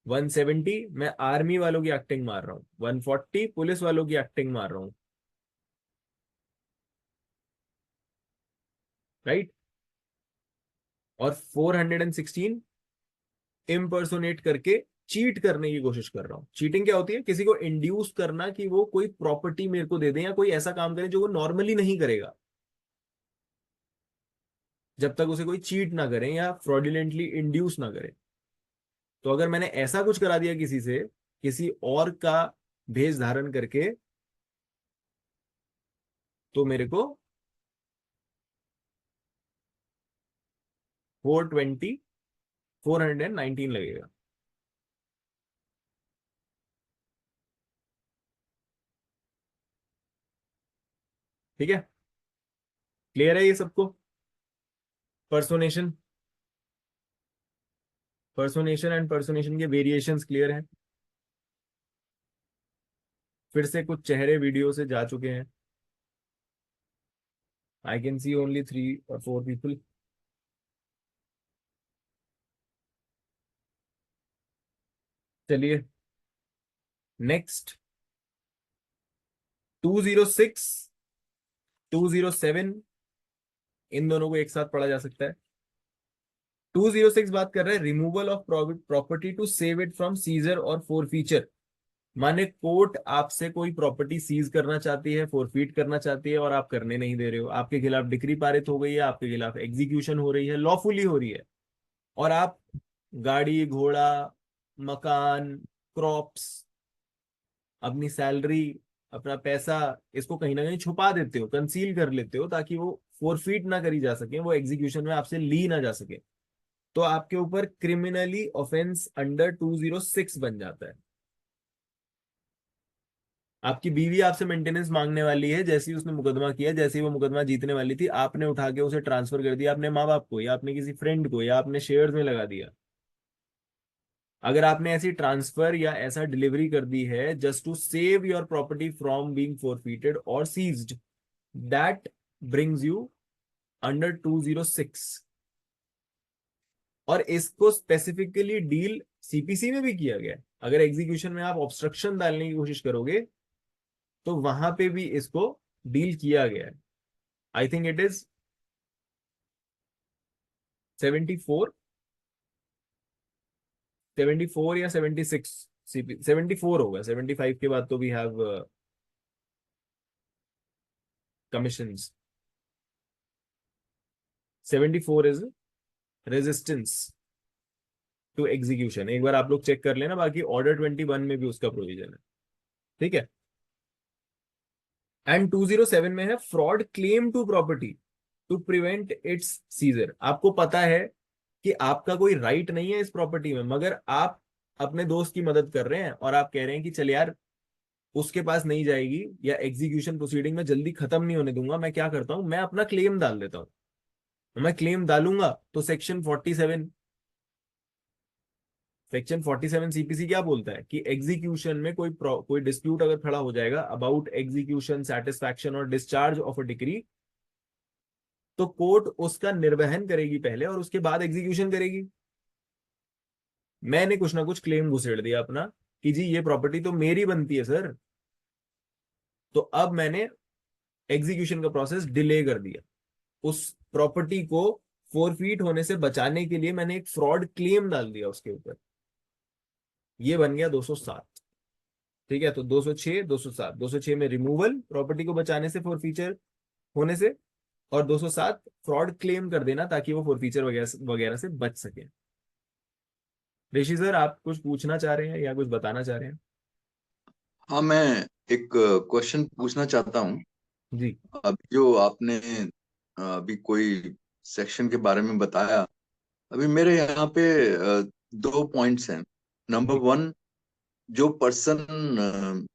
170 मैं आर्मी वालों की एक्टिंग मार रहा हूं। 140 पुलिस वालों की एक्टिंग मार रहा हूं। राइट। और 416 इम्पर्सोनेट करके चीट करने की कोशिश कर रहा हूं। चीटिंग क्या होती है, किसी को इंड्यूस करना कि वो कोई प्रॉपर्टी मेरे को दे दे या कोई ऐसा काम करे जो वो नॉर्मली नहीं करेगा, जब तक उसे कोई चीट ना करे या फ्रॉडुलेंटली इंड्यूस ना करे। तो अगर मैंने ऐसा कुछ करा दिया किसी से, किसी और का भेष धारण करके, तो मेरे को 419 लगेगा। ठीक है, क्लियर है ये सबको। पर्सोनेशन, पर्सोनेशन एंड पर्सोनेशन के वेरिएशंस क्लियर हैं। फिर से कुछ चेहरे वीडियो से जा चुके हैं। I can see only 3 or 4 people. चलिए नेक्स्ट, 206 207, इन दोनों को एक साथ पढ़ा जा सकता है। 206 बात कर रहे हैं removal of property to save it from seizure और फॉरफीचर। माने कोर्ट आपसे कोई प्रॉपर्टी सीज करना चाहती है, फॉरफीट करना चाहती है, और आप करने नहीं दे रहे हो। आपके खिलाफ डिक्री पारित हो गई है, आपके खिलाफ एग्जीक्यूशन हो रही है, लॉफुली हो रही है, और आप गाड़ी घोड़ा मकान क्रॉप्स अपनी सैलरी अपना पैसा इसको कहीं ना कहीं छुपा देते हो, कंसील कर लेते हो, ताकि वो फोरफीट ना करी जा सके, वो एग्जीक्यूशन में आपसे ली ना जा सके। तो आपके ऊपर क्रिमिनली ऑफेंस अंडर 206 बन जाता है। आपकी बीवी आपसे मेंटेनेंस मांगने वाली है, जैसे ही उसने मुकदमा किया, जैसे ही वो मुकदमा जीतने वाली थी, आपने उठा के उसे ट्रांसफर कर दिया अपने माँ बाप को, या अपने किसी फ्रेंड को, या अपने शेयर्स में लगा दिया। अगर आपने ऐसी ट्रांसफर या ऐसा डिलीवरी कर दी है just to save your property from being forfeited और seized, that brings you under 206। और इसको स्पेसिफिकली डील सीपीसी में भी किया गया है। अगर एग्जीक्यूशन में आप ऑब्स्ट्रक्शन डालने की कोशिश करोगे, तो वहां पे भी इसको डील किया गया है। आई थिंक इट इज 74, 74 या 76। 74 होगा, 75 के बाद तो we have commissions. 74 is resistance to execution. एक बार आप लोग चेक कर लेना, बाकी ऑर्डर 21 में भी उसका प्रोविजन है, ठीक है। एंड 207 में है fraud claim to property to prevent its seizure. आपको पता है कि आपका कोई राइट नहीं है इस प्रॉपर्टी में, मगर आप अपने दोस्त की मदद कर रहे हैं और आप कह रहे हैं कि चल यार उसके पास नहीं जाएगी या एग्जीक्यूशन प्रोसीडिंग में जल्दी खत्म नहीं होने दूंगा, मैं क्या करता हूं, मैं अपना क्लेम डाल देता हूं। मैं क्लेम डालूंगा तो सेक्शन 47 सीपीसी क्या बोलता है कि एग्जीक्यूशन में कोई डिस्प्यूट अगर खड़ा हो जाएगा अबाउट एग्जीक्यूशन, सेटिस्फैक्शन और डिस्चार्ज ऑफ अ डिक्री, तो कोर्ट उसका निर्वहन करेगी पहले और उसके बाद एग्जीक्यूशन करेगी। मैंने कुछ ना कुछ क्लेम घुसेड़ दिया अपना कि जी ये प्रॉपर्टी तो मेरी बनती है सर, तो अब मैंने एग्जीक्यूशन का प्रोसेस डिले कर दिया। उस प्रॉपर्टी को फोरफीट होने से बचाने के लिए मैंने एक फ्रॉड क्लेम डाल दिया उसके ऊपर। ये बन गया 207, ठीक है। तो 206, 207, 206 में रिमूवल प्रॉपर्टी को बचाने से फोरफीचर होने से, और 207 फ्रॉड क्लेम कर देना ताकि वो फोरफीचर वगैरह वगैरह से बच सके। ऋषि सर आप कुछ पूछना चाह रहे हैं या कुछ बताना चाह रहे हैं? हाँ, मैं एक क्वेश्चन पूछना चाहता हूँ। जी अभी जो आपने अभी कोई सेक्शन के बारे में बताया, अभी मेरे यहाँ पे 2 पॉइंट्स हैं। नंबर जी 1, जो person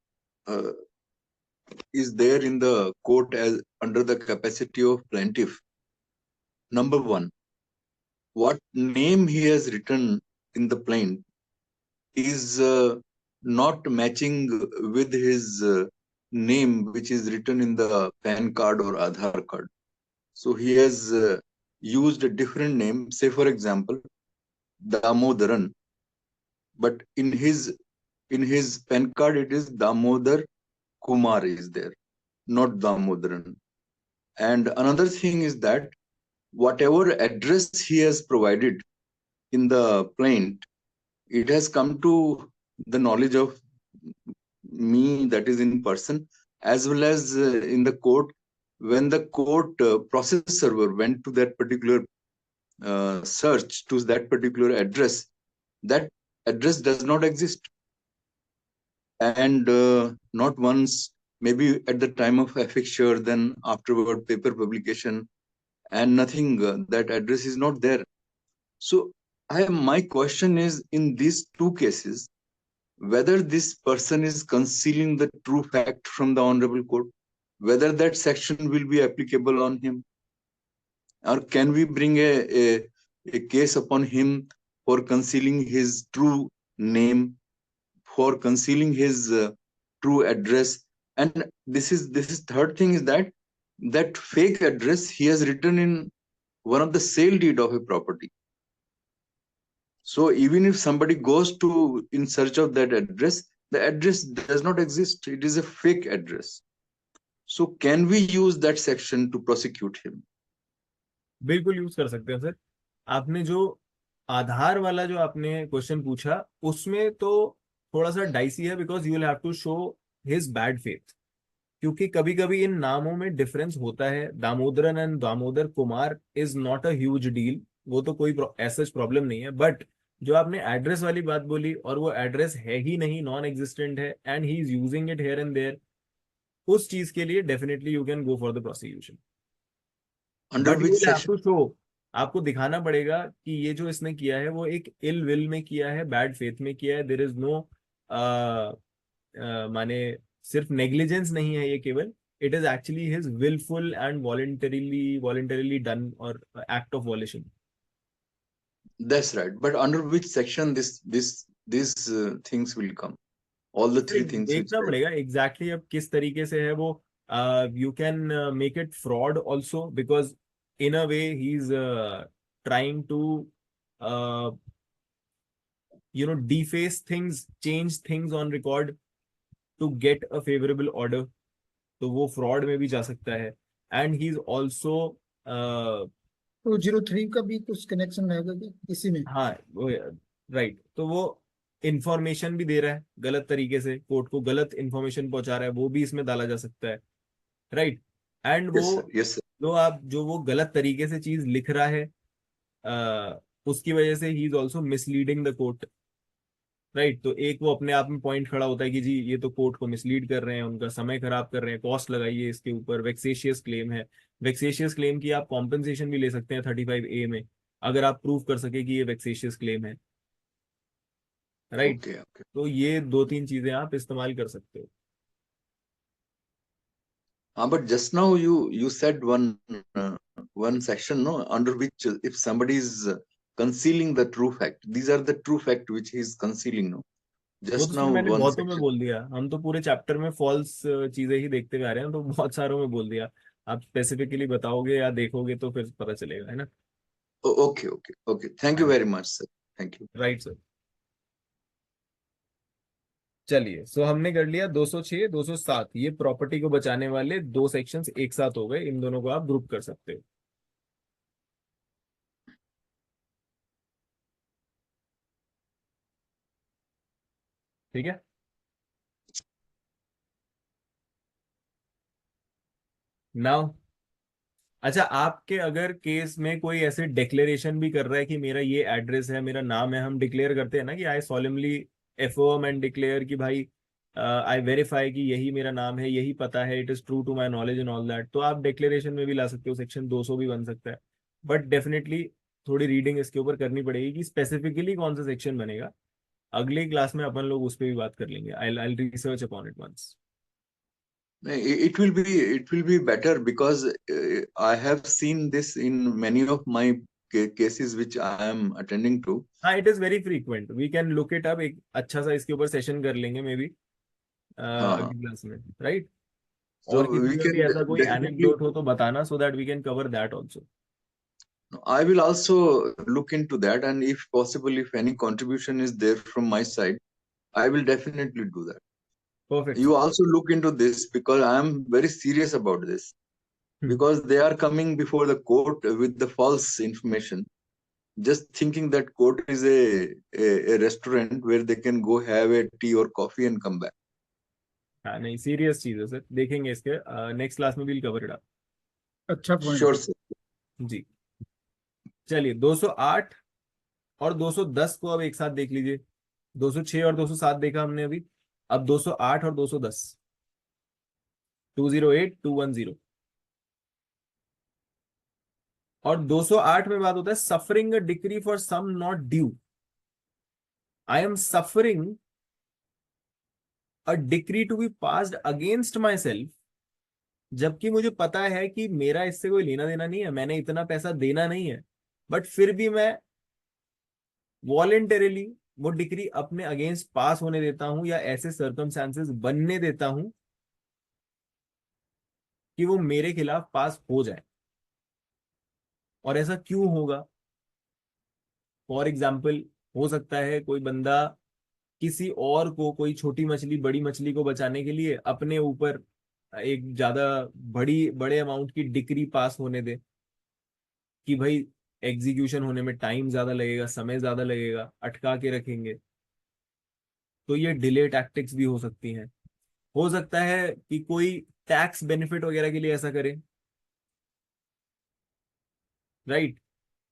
is there in the court as under the capacity of plaintiff. Number 1, what name he has written in the plaint is not matching with his name which is written in the PAN card or Aadhaar card. So he has used a different name, say for example, Damodaran, but in his PAN card it is Damodar Kumar is there, not Damodaran. And another thing is that whatever address he has provided in the plaint, it has come to the knowledge of me, that is in person, as well as in the court. When the court process server went to that particular search to that particular address, that address does not exist. And not once, maybe at the time of affixture, then afterward paper publication, and nothing, that address is not there. So my question is, in these two cases, whether this person is concealing the true fact from the honorable court, whether that section will be applicable on him, or can we bring a case upon him for concealing his true name, for concealing his true address. And this is third thing is that fake address he has written in one of the sale deed of a property. So even if somebody goes to in search of that address, the address does not exist. It is a fake address. So can we use that section to prosecute him? बिल्कुल use कर सकते हैं sir. आपने जो आधार वाला जो आपने question पूछा उसमें तो थोड़ा सा डाइसी है, because you will have to show his bad faith, क्योंकि कभी कभी इन नामों में डिफरेंस होता है। Damodaran and Damodar Kumar is not a huge deal, वो तो कोई ऐसा प्रॉब्लम नहीं है। बट जो आपने एड्रेस वाली बात बोली और वो एड्रेस है ही नहीं, नॉन एग्जिस्टेंट है, and he is using it here and there, उस चीज के लिए definitely you can go for the prosecution. Under but you which will have section? To show, आपको दिखाना पड़ेगा कि ये जो इसने किया है वो एक इल विल में किया है, बैड फेथ में किया है। देयर इज नो माने सिर्फ नेग्लिजेंस नहीं है ये केवल, it is actually his wilful and voluntarily done और act of volition. That's right. But under which section these things will come? All the three things you देखना said. पड़ेगा exactly अब किस तरीके से है वो। You can make it fraud also, because in a way he is trying to deface things, change things on record to get a favorable order, तो वो फ्रॉड में भी जा सकता है। एंड ही इज ऑल्सो 203 का भी कुछ कनेक्शन रहेगा क्या इसी में? हाँ राइट, तो वो इंफॉर्मेशन भी दे रहा है गलत तरीके से, कोर्ट को गलत इंफॉर्मेशन पहुंचा रहा है, वो भी इसमें डाला जा सकता है, राइट। एंड Yes, वो sir. Yes, sir. तो आप जो वो गलत तरीके से चीज लिख रहा है, उसकी वजह से he is also misleading the court, right. तो एक वो अपने आप में पॉइंट खड़ा होता है कि जी ये तो कोर्ट को मिसलीड कर रहे हैं, उनका समय खराब कर रहे हैं, कॉस्ट लगाइए इसके ऊपर, वेक्सेशियस क्लेम है। वेक्सेशियस क्लेम की आप कॉम्पेंसेशन भी ले सकते हैं 35A में, अगर आप प्रूव कर सके कि ये वेक्सेशियस क्लेम है, राइट। Okay, okay. तो ये दो तीन चीजें आप इस्तेमाल कर सकते हो। But just now you said one section, no, under which if somebody is concealing the true fact, these are the true fact which he is concealing, no. वो Just तो now सर मैंने one बहुतों में section. बोल दिया, हम तो पूरे चैप्टर में फॉल्स चीजें ही देखते हुए आ रहे हैं, तो बहुत सारों में बोल दिया। आप स्पेसिफिकली बताओगे या देखोगे तो फिर पता चलेगा, है ना। Okay, okay, okay. Thank you हाँ very much, sir. Thank you. Right sir. चलिए, सो हमने कर लिया 206 207, ये प्रॉपर्टी को बचाने वाले दो सेक्शंस एक साथ हो गए, इन दोनों को आप ग्रुप कर सकते हो। ठीक है। नाउ अच्छा, आपके अगर केस में कोई ऐसे डिक्लेरेशन भी कर रहा है कि मेरा ये एड्रेस है, मेरा नाम है, हम डिक्लेयर करते हैं ना कि आई सॉलेमली एफर्म एंड डिक्लेयर कि भाई आई वेरीफाई कि यही मेरा नाम है, यही पता है, it is true to my knowledge and all that, तो आप डिक्लेरेशन में भी ला सकते हो, सेक्शन 200 भी बन सकता है। बट डेफिनेटली थोड़ी रीडिंग इसके ऊपर करनी पड़ेगी कि स्पेसिफिकली कौन सा सेक्शन बनेगा। अगली क्लास में अपन लोग उस पर भी बात कर लेंगे। I research upon it once. It will be better because I have seen this in many of my cases which I am attending to. हाँ, it is very frequent, we can look it up, एक अच्छा सा इसके ऊपर session कर लेंगे may be हाँ, अगली क्लास में, राइट। और so किसी we का भी can ऐसा कोई definitely. एनेक्डोट हो तो बताना, so that we can cover that also. I will also look into that, and if possible, if any contribution is there from my side, I will definitely do that. Perfect You sir. also look into this because I am very serious about this because they are coming before the court with the false information, just thinking that court is a restaurant where they can go have a tea or coffee and come back. हाँ नहीं, serious चीज है sir, देखेंगे इसके next class में भी cover it up. अच्छा point. Sure, sir. जी। चलिए, 208 और 210 को अब एक साथ देख लीजिए। 206 और 207 देखा हमने अभी, अब 208 और 210, 208 210। और 208 में बात होता है suffering a decree for sum not due. I am suffering a decree to be passed against myself, जबकि मुझे पता है कि मेरा इससे कोई लेना देना नहीं है, मैंने इतना पैसा देना नहीं है, बट फिर भी मैं वॉलेंटरीली वो डिग्री अपने अगेंस्ट पास होने देता हूं, या ऐसे सर्कमस्टांसेस बनने देता हूं कि वो मेरे खिलाफ पास हो जाए। और ऐसा क्यों होगा? फॉर एग्जाम्पल, हो सकता है कोई बंदा किसी और को, कोई छोटी मछली बड़ी मछली को बचाने के लिए अपने ऊपर एक ज्यादा बड़े अमाउंट की डिक्री पास होने दे कि भाई एग्जीक्यूशन होने में टाइम ज्यादा लगेगा, समय ज्यादा लगेगा, अटका के रखेंगे। तो ये डिले टैक्टिक्स भी हो सकती हैं। हो सकता है कि कोई टैक्स बेनिफिट वगैरह के लिए ऐसा करे, राइट।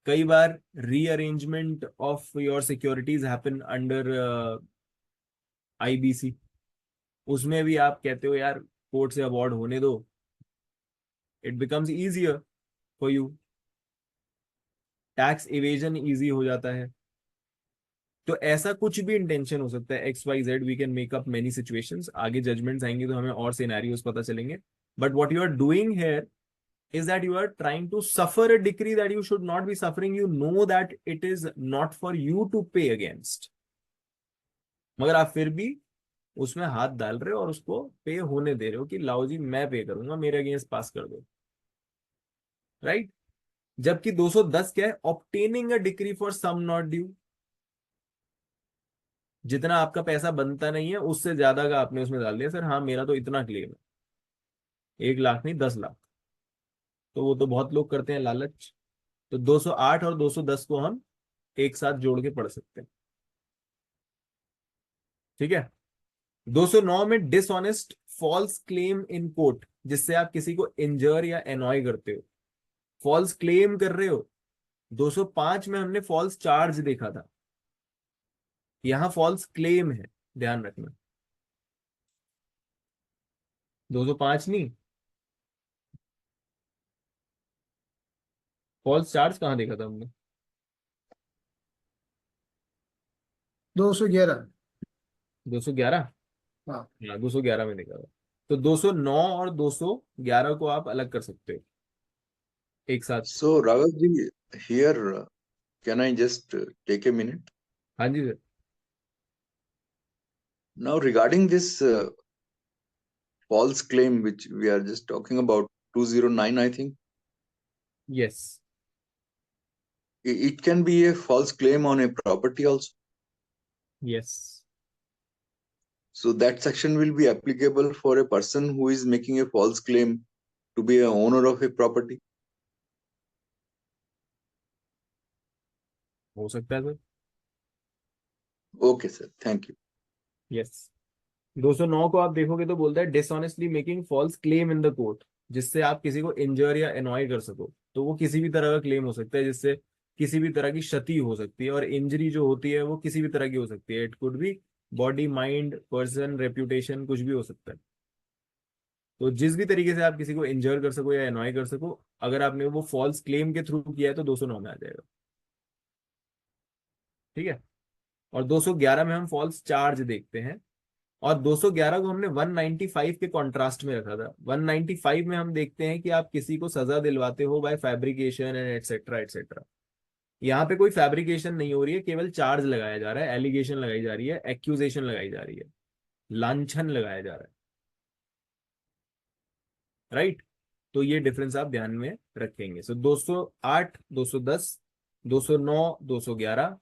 कई बार rearrangement of your securities happen under IBC, उसमें भी आप कहते हो यार कोर्ट से अवॉर्ड होने दो, it becomes easier for you, tax evasion easy हो जाता है। तो ऐसा कुछ भी इंटेंशन हो सकता है, XYZ, we can make up many situations, आगे जजमेंट्स आएंगे तो हमें और सिनेरियोस पता चलेंगे। But what you are doing here is that you are trying to suffer a decree that you should not be suffering. You know that it is not for you to pay against, मगर आप फिर भी उसमें हाथ डाल रहे हो और उसको पे होने दे रहे हो कि लाओ जी मैं पे करूंगा, मेरे अगेंस्ट पास कर दो, राइट। जबकि 210 क्या है? Obtaining a decree for sum not due, जितना आपका पैसा बनता नहीं है उससे ज्यादा का आपने उसमें डाल दिया, सर हाँ मेरा तो इतना क्लेम है, 1 लाख नहीं 10 लाख। तो वो तो बहुत लोग करते हैं, लालच। तो 208 और 210 को हम एक साथ जोड़ के पढ़ सकते हैं, ठीक है। 209 में dishonest false claim in court, जिससे आप किसी को इंजर या एनॉय करते हो, फॉल्स क्लेम कर रहे हो। 205 में हमने फॉल्स चार्ज देखा था, यहां फॉल्स क्लेम है, ध्यान रखना। 205 नहीं, फॉल्स चार्ज कहाँ देखा था हमने? 211। 211। हाँ। हाँ 211 में देखा था। तो 209 और 211 को आप अलग कर सकते हो एक साथ। So, Raghavji, here, can I just take a minute? हाँ जी sir. Now, regarding this false claim which we are just talking about, 209, I think, yes. it can be a false claim on a property also. Yes. So, that section will be applicable for a person who is making a false claim to be a owner of a property. हो सकता है सर। Okay, sir. Thank you. Yes. 209 को आप देखोगे तो बोलता है dishonestly making false claim in the court, जिससे आप किसी को इंजर या एनॉय कर सको। तो वो किसी भी तरह का क्लेम हो सकता है जिससे किसी भी तरह की क्षति हो सकती है, और इंजरी जो होती है वो किसी भी तरह की हो सकती है। It could be body, mind, person, reputation, कुछ भी हो सकता है। तो जिस भी तरीके से आप किसी को इंजर कर सको या एनॉय कर सको, अगर आपने वो फॉल्स क्लेम के थ्रू किया है तो 209 में आ जाएगा। ठीक है। और 211 में हम फॉल्स चार्ज देखते हैं, और 211 को हमने 195 के कॉन्ट्रास्ट में रखा था। 195 में हम देखते हैं कि आप किसी को सजा दिलवाते हो by fabrication and etcetera etcetera. यहाँ पे कोई फैब्रिकेशन नहीं हो रही है, केवल चार्ज लगाया जा रहा है, एलिगेशन लगाई जा रही है, एक्यूजेशन लगाई जा रही है, लांछन लगाया जा रहा है। राइट। तो ये डिफरेंस आप ध्यान में रखेंगे। सो 208, 210, 209, 211,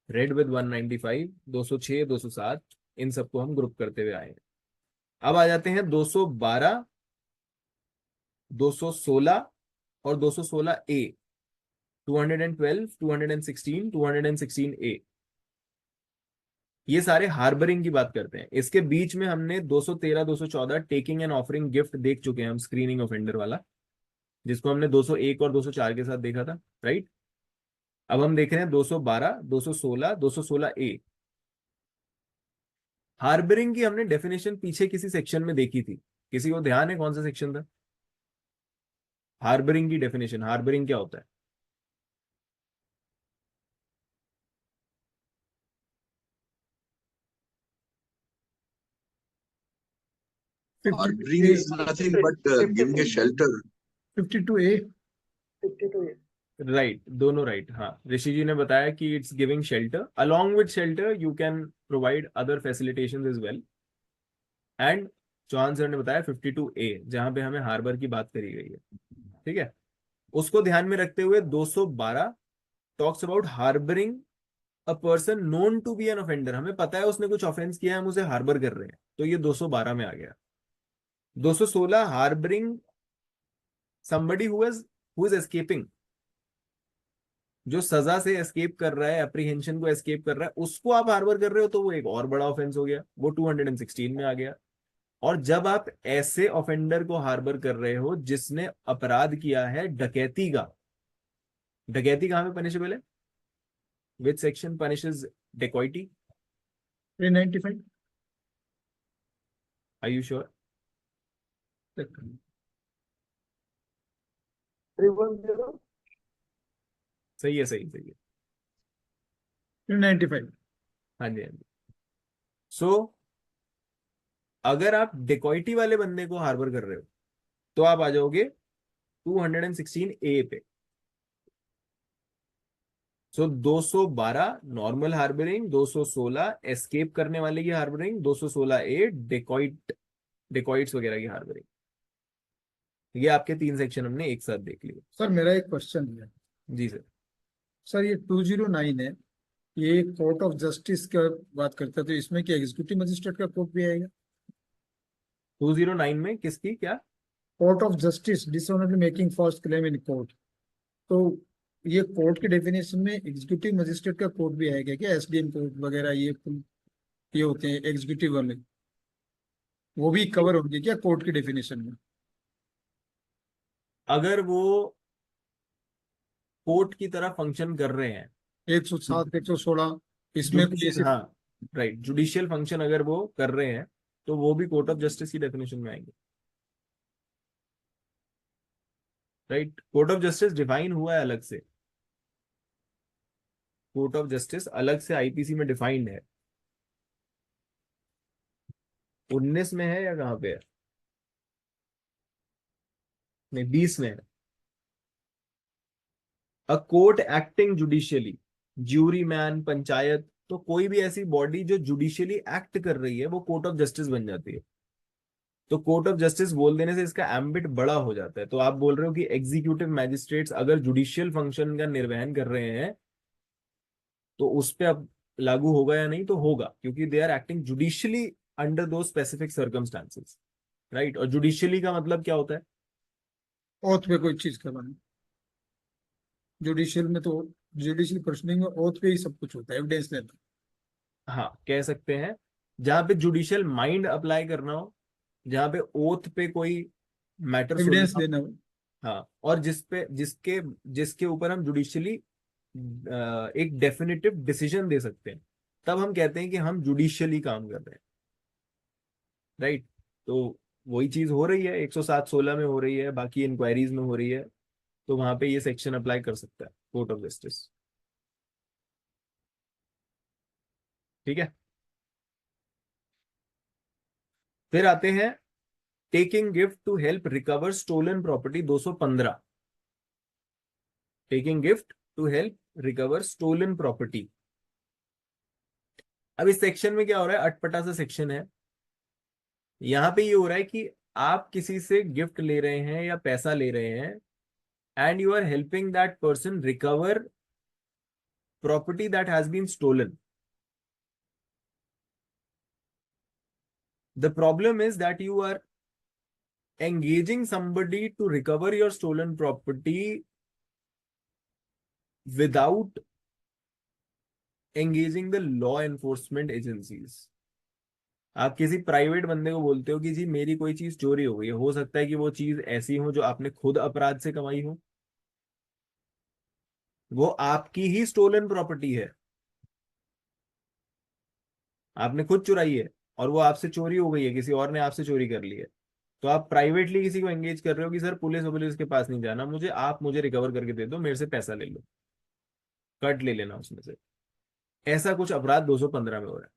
रेड विद 195, 206, 207, इन सबको हम ग्रुप करते हुए आए हैं। अब आ जाते हैं 212, 216 और 216 ए, 212, 216, 216 ए। ये सारे हार्बरिंग की बात करते हैं। इसके बीच में हमने 213, 214 टेकिंग एंड ऑफरिंग गिफ्ट देख चुके हैं हम, स्क्रीनिंग ऑफेंडर वाला, जिसको हमने 201 और 204 के साथ देखा था। राइट। अब हम देख रहे हैं 212, 216, 216 ए। हार्बरिंग की हमने डेफिनेशन पीछे किसी सेक्शन में देखी थी, किसी को ध्यान है कौन सा सेक्शन था? हार्बरिंग की डेफिनेशन, हार्बरिंग क्या होता है? Harboring is nothing but giving a shelter. 52A। Right, दोनों राइट। हाँ, ऋषि जी ने बताया कि it's giving shelter, along with shelter you can provide other facilitations as well. And Chauhan sir ने बताया 52A, जहां पे हमें हार्बर की बात करी गई है। ठीक है। उसको ध्यान में रखते हुए 212 talks about harbouring a person known to be an offender. हमें पता है उसने कुछ ऑफेंस किया है, हम उसे हार्बर कर रहे हैं, तो ये 212 में आ गया। 216 harbouring somebody who is escaping, जो सजा से एस्केप कर रहा है, अप्रीहेंशन को एस्केप कर रहा है, उसको आप हार्बर कर रहे हो, तो वो एक और बड़ा ऑफेंस हो गया, वो 216 में आ गया। और जब आप ऐसे ऑफेंडर को हार्बर कर रहे हो जिसने अपराध किया है डकैती का, डकैती कहां पे पनिशेबल है? Which section punishes dacoity? 395। Are you sure? 310। सही है, सही सही है। 395। हाँ जी, हाँ जी। सो अगर आप डेकॉइटी वाले बंदे को हार्बर कर रहे हो तो आप आ जाओगे 216A पे। सो 212 नॉर्मल हार्बरिंग, 216 एस्केप करने वाले की हार्बरिंग, 216A डेकॉइट्स वगैरह की हार्बरिंग। ये आपके 3 सेक्शन हमने एक साथ देख लिए। सर मेरा एक क्वेश्चन है। जी सर। सर ये 209 है, ये कोर्ट ऑफ जस्टिस का बात करता है, तो इसमें क्या एग्जीक्यूटिव मजिस्ट्रेट का कोर्ट भी आएगा? 209 में किसकी क्या? Court of justice dishonourly making false claim in court, तो ये कोर्ट के डेफिनेशन में एग्जीक्यूटिव मजिस्ट्रेट का कोर्ट भी आएगा क्या? एसडीएम कोर्ट वगैरह ये होते हैं एग्जीक्यूटिव वाले, वो भी कवर होंगे क्या कोर्ट की डेफिनेशन में? अगर वो कोर्ट की तरह फंक्शन कर रहे हैं, 107 116 इसमें कोई ऐसे हाँ राइट, जुडिशियल फंक्शन अगर वो कर रहे हैं तो वो भी कोर्ट ऑफ जस्टिस की डेफिनेशन में आएंगे। Right, court of justice define हुआ है अलग से, कोर्ट ऑफ जस्टिस अलग से आईपीसी में डिफाइंड है। 19 में है या कहाँ पे है? नहीं, 20 में है। A court acting judicially, jury man, panchayat, तो कोई भी ऐसी बॉडी जो जुडिशियली एक्ट कर रही है वो कोर्ट ऑफ जस्टिस बन जाती है। तो कोर्ट ऑफ जस्टिस बोल देने से इसका एम्बिट बड़ा हो जाता है। तो आप बोल रहे हो कि एग्जीक्यूटिव मैजिस्ट्रेट्स अगर जुडिशियल फंक्शन का निर्वहन कर रहे हैं तो उस पे अब लागू होगा या नहीं? तो होगा, क्योंकि they are acting judicially under दो स्पेसिफिक सर्कमस्टांसेस। राइट, और जुडिशियली का मतलब क्या होता है? ओथ पे कोई चीज करवानी। जुडिशियल में तो जुडिशियल क्वेश्चनिंग में ओथ पे ही सब कुछ होता है, एविडेंस लेना। हाँ, कह सकते हैं जहां पे जुडिशियल माइंड अप्लाई करना हो, जहां पे ओथ पे कोई मैटर एविडेंस सुनना हो। लेना। हाँ, और जिसके जिसके ऊपर हम जुडिशियली एक डेफिनेटिव डिसीजन दे सकते हैं, तब हम कहते हैं कि हम जुडिशियली काम कर रहे हैं। राइट, तो वही चीज हो रही है 107-16 में हो रही है, बाकी इंक्वायरीज में हो रही है, तो वहां पे ये सेक्शन अप्लाई कर सकता है कोर्ट ऑफ जस्टिस। ठीक है, फिर आते हैं taking gift to help recover stolen property 215। Taking gift to help recover stolen property. अब इस सेक्शन में क्या हो रहा है, अटपटा सा सेक्शन है। यहां पे ये हो रहा है कि आप किसी से गिफ्ट ले रहे हैं या पैसा ले रहे हैं, and you are helping that person recover property that has been stolen. The problem is that you are engaging somebody to recover your stolen property without engaging the law enforcement agencies। आप किसी private बंदे को बोलते हो कि जी मेरी कोई चीज चोरी हो गई है, हो सकता है कि वो चीज ऐसी हो जो आपने खुद अपराध से कमाई हो, वो आपकी ही स्टोलन प्रॉपर्टी है, आपने खुद चुराई है, और वो आपसे चोरी हो गई है, किसी और ने आपसे चोरी कर ली है। तो आप प्राइवेटली किसी को एंगेज कर रहे हो कि सर पुलिस के पास नहीं जाना मुझे, आप मुझे रिकवर करके दे दो, मेरे से पैसा ले लो, कट ले लेना उसमें से। ऐसा कुछ अपराध 215 में हो रहा है।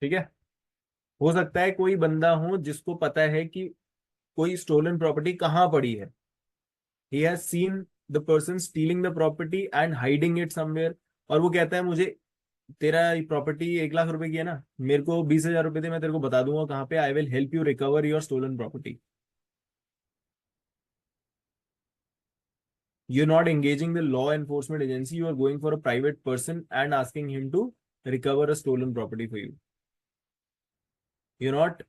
ठीक है, हो सकता है कोई बंदा हो जिसको पता है कि कोई स्टोलन प्रॉपर्टी कहाँ पड़ी है, he has seen the person stealing the property and hiding it somewhere, और वो कहता है मुझे तेरा प्रॉपर्टी 1 लाख रुपए की है ना, मेरे को 20,000 रुपए दे, मैं तेरे को बता दूंगा कहाँ पे, I will help you recover your stolen property. You're not engaging the law enforcement agency, you are going for a private person and asking him to recover a stolen property for you. You're not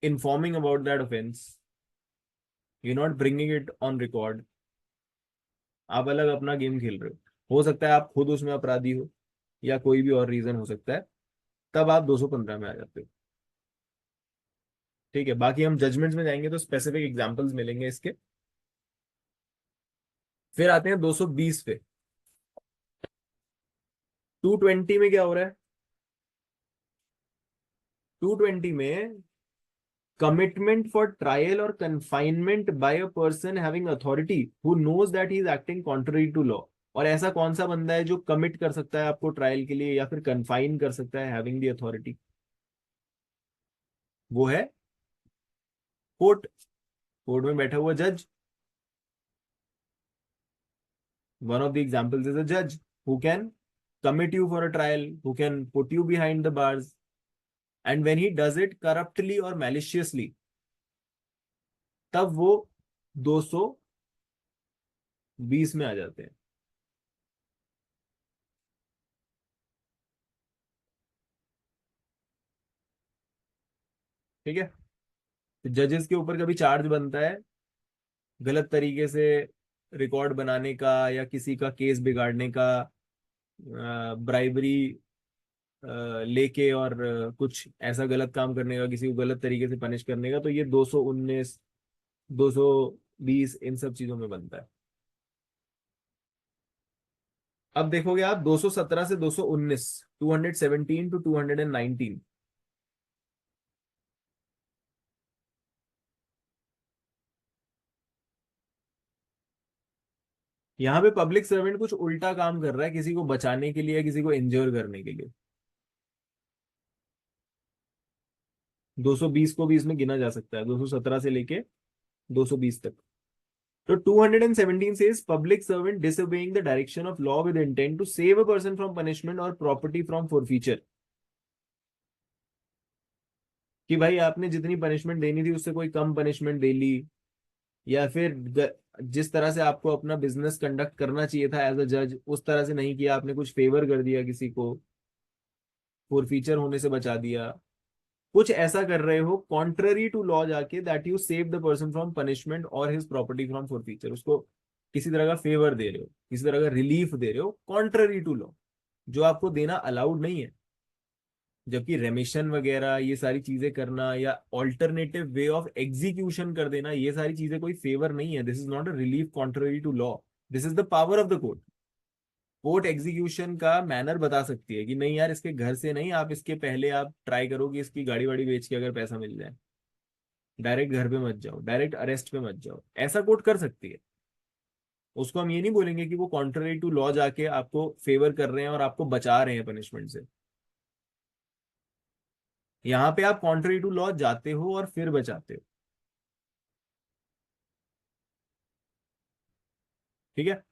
informing about that offense, you're not bringing it on record। आप अलग अपना game खेल रहे हो सकता है आप खुद उसमें अपराधी हो या कोई भी और रीजन हो सकता है, तब आप 215 में आ जाते हो। ठीक है, बाकी हम जजमेंट्स में जाएंगे तो स्पेसिफिक एग्जांपल्स मिलेंगे इसके। फिर आते हैं 220 पे। 220 में क्या हो रहा है? 220 में commitment for trial or confinement by a person having authority who knows that he is acting contrary to law। और ऐसा कौन सा बंदा है जो कमिट कर सकता है आपको ट्रायल के लिए या फिर कन्फाइन कर सकता है हैविंग द अथॉरिटी? वो है कोर्ट। कोर्ट में बैठा हुआ जज। One of the examples is a जज who can commit you for a trial, who can put you behind the bars, and when he does it corruptly or maliciously, तब वो 220 में आ जाते हैं। ठीक है, तो जजेस के ऊपर कभी चार्ज बनता है गलत तरीके से रिकॉर्ड बनाने का या किसी का केस बिगाड़ने का, ब्राइबरी लेके और कुछ ऐसा गलत काम करने का, किसी को गलत तरीके से पनिश करने का, तो ये 219, 220 इन सब चीजों में बनता है। अब देखोगे आप 217 से 219, 217 टू 219, यहाँ पे पब्लिक सर्वेंट कुछ उल्टा काम कर रहा है किसी को बचाने के लिए या किसी को इंजर करने के लिए। 220 को भी इसमें गिना जा सकता है, 217 से लेके 220 तक। तो 217 says public servant disobeying the direction of law with intent to save a person from punishment or property from forfeiture। कि भाई आपने जितनी पनिशमेंट देनी थी उससे कोई कम पनिशमेंट दे ली, या फिर जिस तरह से आपको अपना बिजनेस कंडक्ट करना चाहिए था एज अ जज उस तरह से नहीं किया, आपने कुछ फेवर कर दिया किसी को, फॉरफीचर होने से बचा दिया, कुछ ऐसा कर रहे हो कॉन्ट्ररी टू लॉ जाके, that you save the person from punishment और हिज प्रॉपर्टी फ्रॉम फॉरफीचर। उसको किसी तरह का फेवर दे रहे हो, किसी तरह का रिलीफ दे रहे हो कॉन्ट्ररी टू लॉ, जो आपको देना अलाउड नहीं है। जबकि रेमिशन वगैरह ये सारी चीजें करना या ऑल्टरनेटिव वे ऑफ एग्जीक्यूशन कर देना, ये सारी चीजें कोई फेवर नहीं है। This is not a relief contrary to law, this is the power of the court. Court execution का मैनर बता सकती है कि नहीं यार, इसके घर से नहीं, आप इसके पहले आप ट्राई करो कि इसकी गाड़ी वाड़ी बेच के अगर पैसा मिल जाए, डायरेक्ट घर पे मत जाओ, डायरेक्ट अरेस्ट पे मत जाओ, ऐसा कोर्ट कर सकती है। उसको हम ये नहीं बोलेंगे कि वो कॉन्ट्ररी टू लॉ जाके आपको फेवर कर रहे हैं और आपको बचा रहे हैं पनिशमेंट से। यहाँ पे आप कॉन्ट्ररी टू लॉ जाते हो और फिर बचाते हो। ठीक है,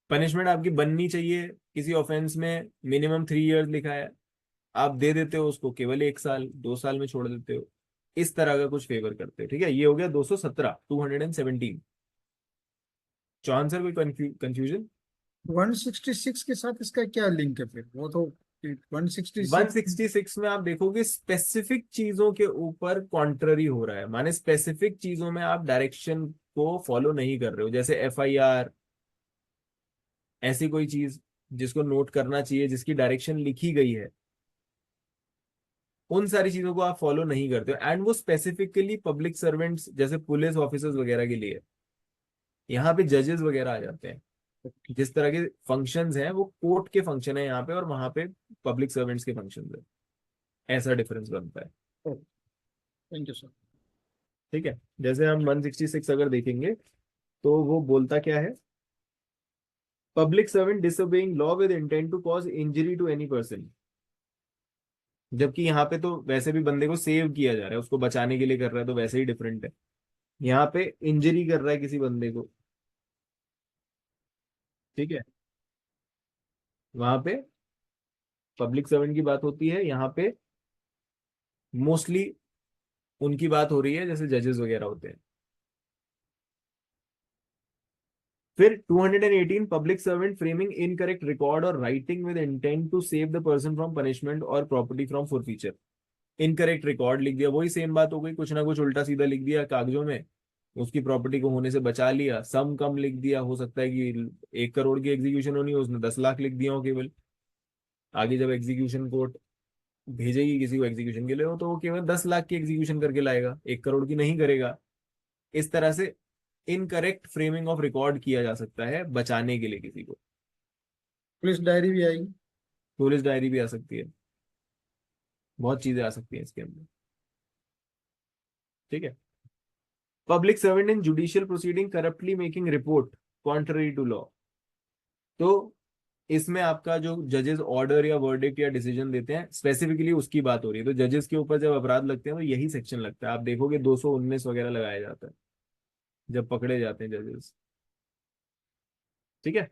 पनिशमेंट आपकी बननी चाहिए, किसी ऑफेंस में मिनिमम 3 years लिखा है, आप दे देते हो उसको केवल 1 साल 2 साल में छोड़ देते हो, इस तरह का कुछ फेवर करते हो। ठीक है, ये हो गया 217, 217। चौहान सर, कोई कंफ्यूजन? 166 के साथ इसका क्या लिंक है फिर? वो तो 166 166 में आप देखोगे स्पेसिफिक चीजों के ऊपर कॉन्ट्ररी हो रहा है, माने स्पेसिफिक चीजों में आप डायरेक्शन को फॉलो नहीं कर रहे हो, जैसे FIR, ऐसी कोई चीज जिसको नोट करना चाहिए, जिसकी डायरेक्शन लिखी गई है, उन सारी चीजों को आप फॉलो नहीं करते हो। एंड वो स्पेसिफिकली पब्लिक सर्वेंट्स जैसे पुलिस ऑफिसर्स वगैरह के लिए, यहाँ पे जजेस वगैरह आ जाते हैं। जिस तरह के फंक्शंस हैं वो कोर्ट के फंक्शन है यहाँ पे, और वहां पे पब्लिक सर्वेंट्स के फंक्शन है, ऐसा डिफरेंस बनता है। Thank you sir. ठीक है, जैसे हम 166 अगर देखेंगे तो वो बोलता क्या है, public servant disobeying law with intent to cause injury to any person. जबकि यहाँ पे तो वैसे भी बंदे को सेव किया जा रहा है, उसको बचाने के लिए कर रहा है, तो वैसे ही डिफरेंट है। यहाँ पे इंजरी कर रहा है किसी बंदे को। ठीक है, वहां पे पब्लिक सर्वेंट की बात होती है, यहाँ पे मोस्टली उनकी बात हो रही है जैसे जजेस वगैरह होते हैं। फिर 218, public servant framing incorrect record और writing with intent to save the person from punishment और property from forfeiture. Incorrect record लिख दिया, वही सेम बात हो गई, कुछ ना कुछ उल्टा सीधा लिख दिया कागजों में, उसकी प्रॉपर्टी को होने से बचा लिया। सम कम लिख दिया, हो सकता है कि 1 करोड़ की एग्जीक्यूशन होनी है, उसने 10 लाख लिख दिया हो केवल। आगे जब एग्जीक्यूशन कोर्ट भेजेगी किसी को एग्जीक्यूशन के लिए हो, तो वो केवल 10 लाख की एग्जीक्यूशन करके लाएगा, 1 करोड़ की नहीं करेगा। इस तरह से इनकरेक्ट फ्रेमिंग ऑफ रिकॉर्ड किया जा सकता है बचाने के लिए किसी को। पुलिस डायरी भी आएगी। पुलिस डायरी भी आ सकती है, बहुत चीजें आ सकती हैं इसके अंदर। ठीक है, public servant in judicial proceeding corruptly making report contrary to law. तो इसमें आपका जो जजेस ऑर्डर या वर्डिक्ट या डिसीजन देते हैं, स्पेसिफिकली उसकी बात हो रही है। तो जजेस के ऊपर जब अपराध लगते हैं तो यही सेक्शन लगता है। आप देखोगे 219 वगैरह लगाया जाता है जब पकड़े जाते हैं जजेस। ठीक है,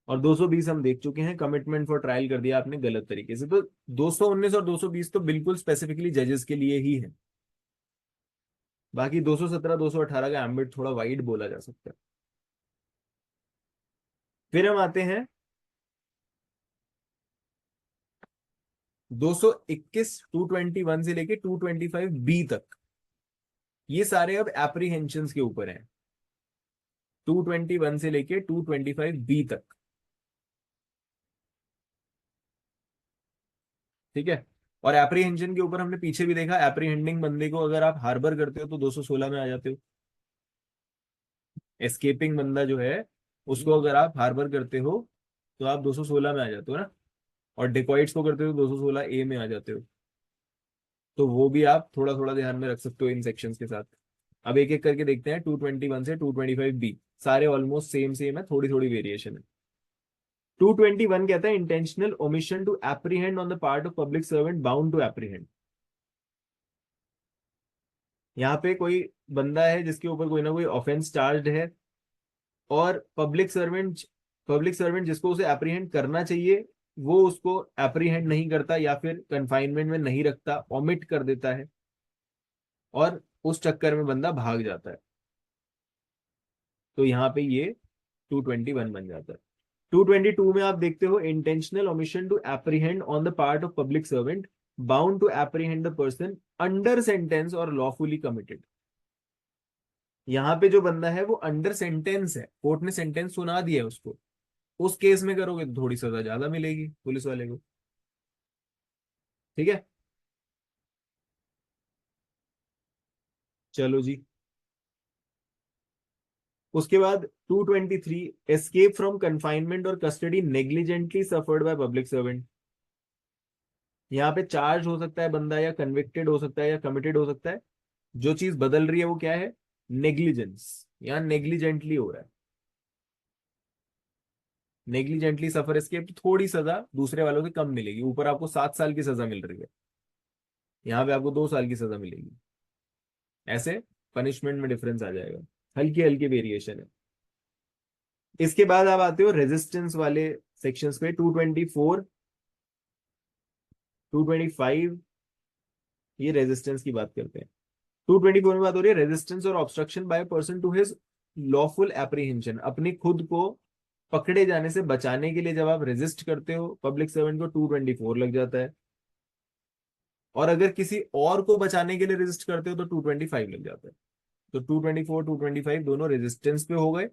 और 220 हम देख चुके हैं, कमिटमेंट फॉर ट्रायल कर दिया आपने गलत तरीके से। तो 219 और 220 तो बिल्कुल स्पेसिफिकली जजेस के लिए ही है। बाकी 217 218 का एम्बिट थोड़ा वाइड बोला जा सकता है। फिर हम आते हैं 221, 221 से लेके 225B तक। ये सारे अब एप्रीहेंशन के ऊपर हैं, 221 से लेके 225B तक। ठीक है। और एप्रीहेंशन के ऊपर हमने पीछे भी देखा, एप्रीहेंडिंग बंदे को अगर आप हार्बर करते हो तो 216 में आ जाते हो। एस्केपिंग बंदा जो है उसको अगर आप हार्बर करते हो तो आप 216 में आ जाते हो ना, और डिकॉइट्स को करते हो 216 ए में आ जाते हो। तो वो भी आप थोड़ा थोड़ा ध्यान में रख सकते हो इन सेक्शंस के साथ। अब एक एक करके देखते हैं। 221 से 225 बी सारे ऑलमोस्ट सेम सेम है, थोड़ी थोड़ी वेरिएशन है। 221 कहता है intentional omission to apprehend on the part of public servant bound to apprehend. यहाँ पे कोई बंदा है जिसके ऊपर कोई ना कोई ऑफेंस चार्ज है, और पब्लिक सर्वेंट जिसको उसे एप्रीहेंड करना चाहिए वो उसको एप्रीहेंड नहीं करता, या फिर कन्फाइनमेंट में नहीं रखता, ओमिट कर देता है, और उस चक्कर में बंदा भाग जाता है। तो यहाँ पे ये 221 बन जाता है। 222 में आप देखते हो intentional omission to apprehend on the part of public servant bound to apprehend the person under sentence और लॉफुली कमिटेड। यहाँ पे जो बंदा है वो अंडर सेंटेंस है, कोर्ट ने सेंटेंस सुना दिया है उसको, उस केस में करोगे तो थोड़ी सजा ज्यादा मिलेगी पुलिस वाले को। ठीक है, चलो जी। उसके बाद 223 एस्केप फ्रॉम कन्फाइनमेंट और custody negligently suffered by public servant. यहाँ पे चार्ज हो सकता है बंदा, या कन्विक्टेड हो सकता है, या कमिटेड हो सकता है। जो चीज बदल रही है वो क्या है? नेग्लिजेंस। यहाँ नेग्लिजेंटली हो रहा है, नेग्लिजेंटली सफर एस्केप, तो थोड़ी सजा दूसरे वालों से कम मिलेगी। ऊपर आपको 7 साल की सजा मिल रही है, यहाँ पे आपको 2 साल की सजा मिलेगी। ऐसे पनिशमेंट में डिफरेंस आ जाएगा, हल्की हल्की वेरिएशन है। इसके बाद आप आते हो रेजिस्टेंस वाले सेक्शंस पे। 224 225 ये रेजिस्टेंस की बात करते हैं। 224 में बात हो रही है रेजिस्टेंस और obstruction by person to his lawful apprehension. अपनी खुद को पकड़े जाने से बचाने के लिए जब आप रेजिस्ट करते हो पब्लिक सर्वेंट को, 224 लग जाता है। और अगर किसी और को बचाने के लिए रेजिस्ट करते हो तो 225 लग जाता है। तो 224 225 दोनों रेजिस्टेंस पे हो गए,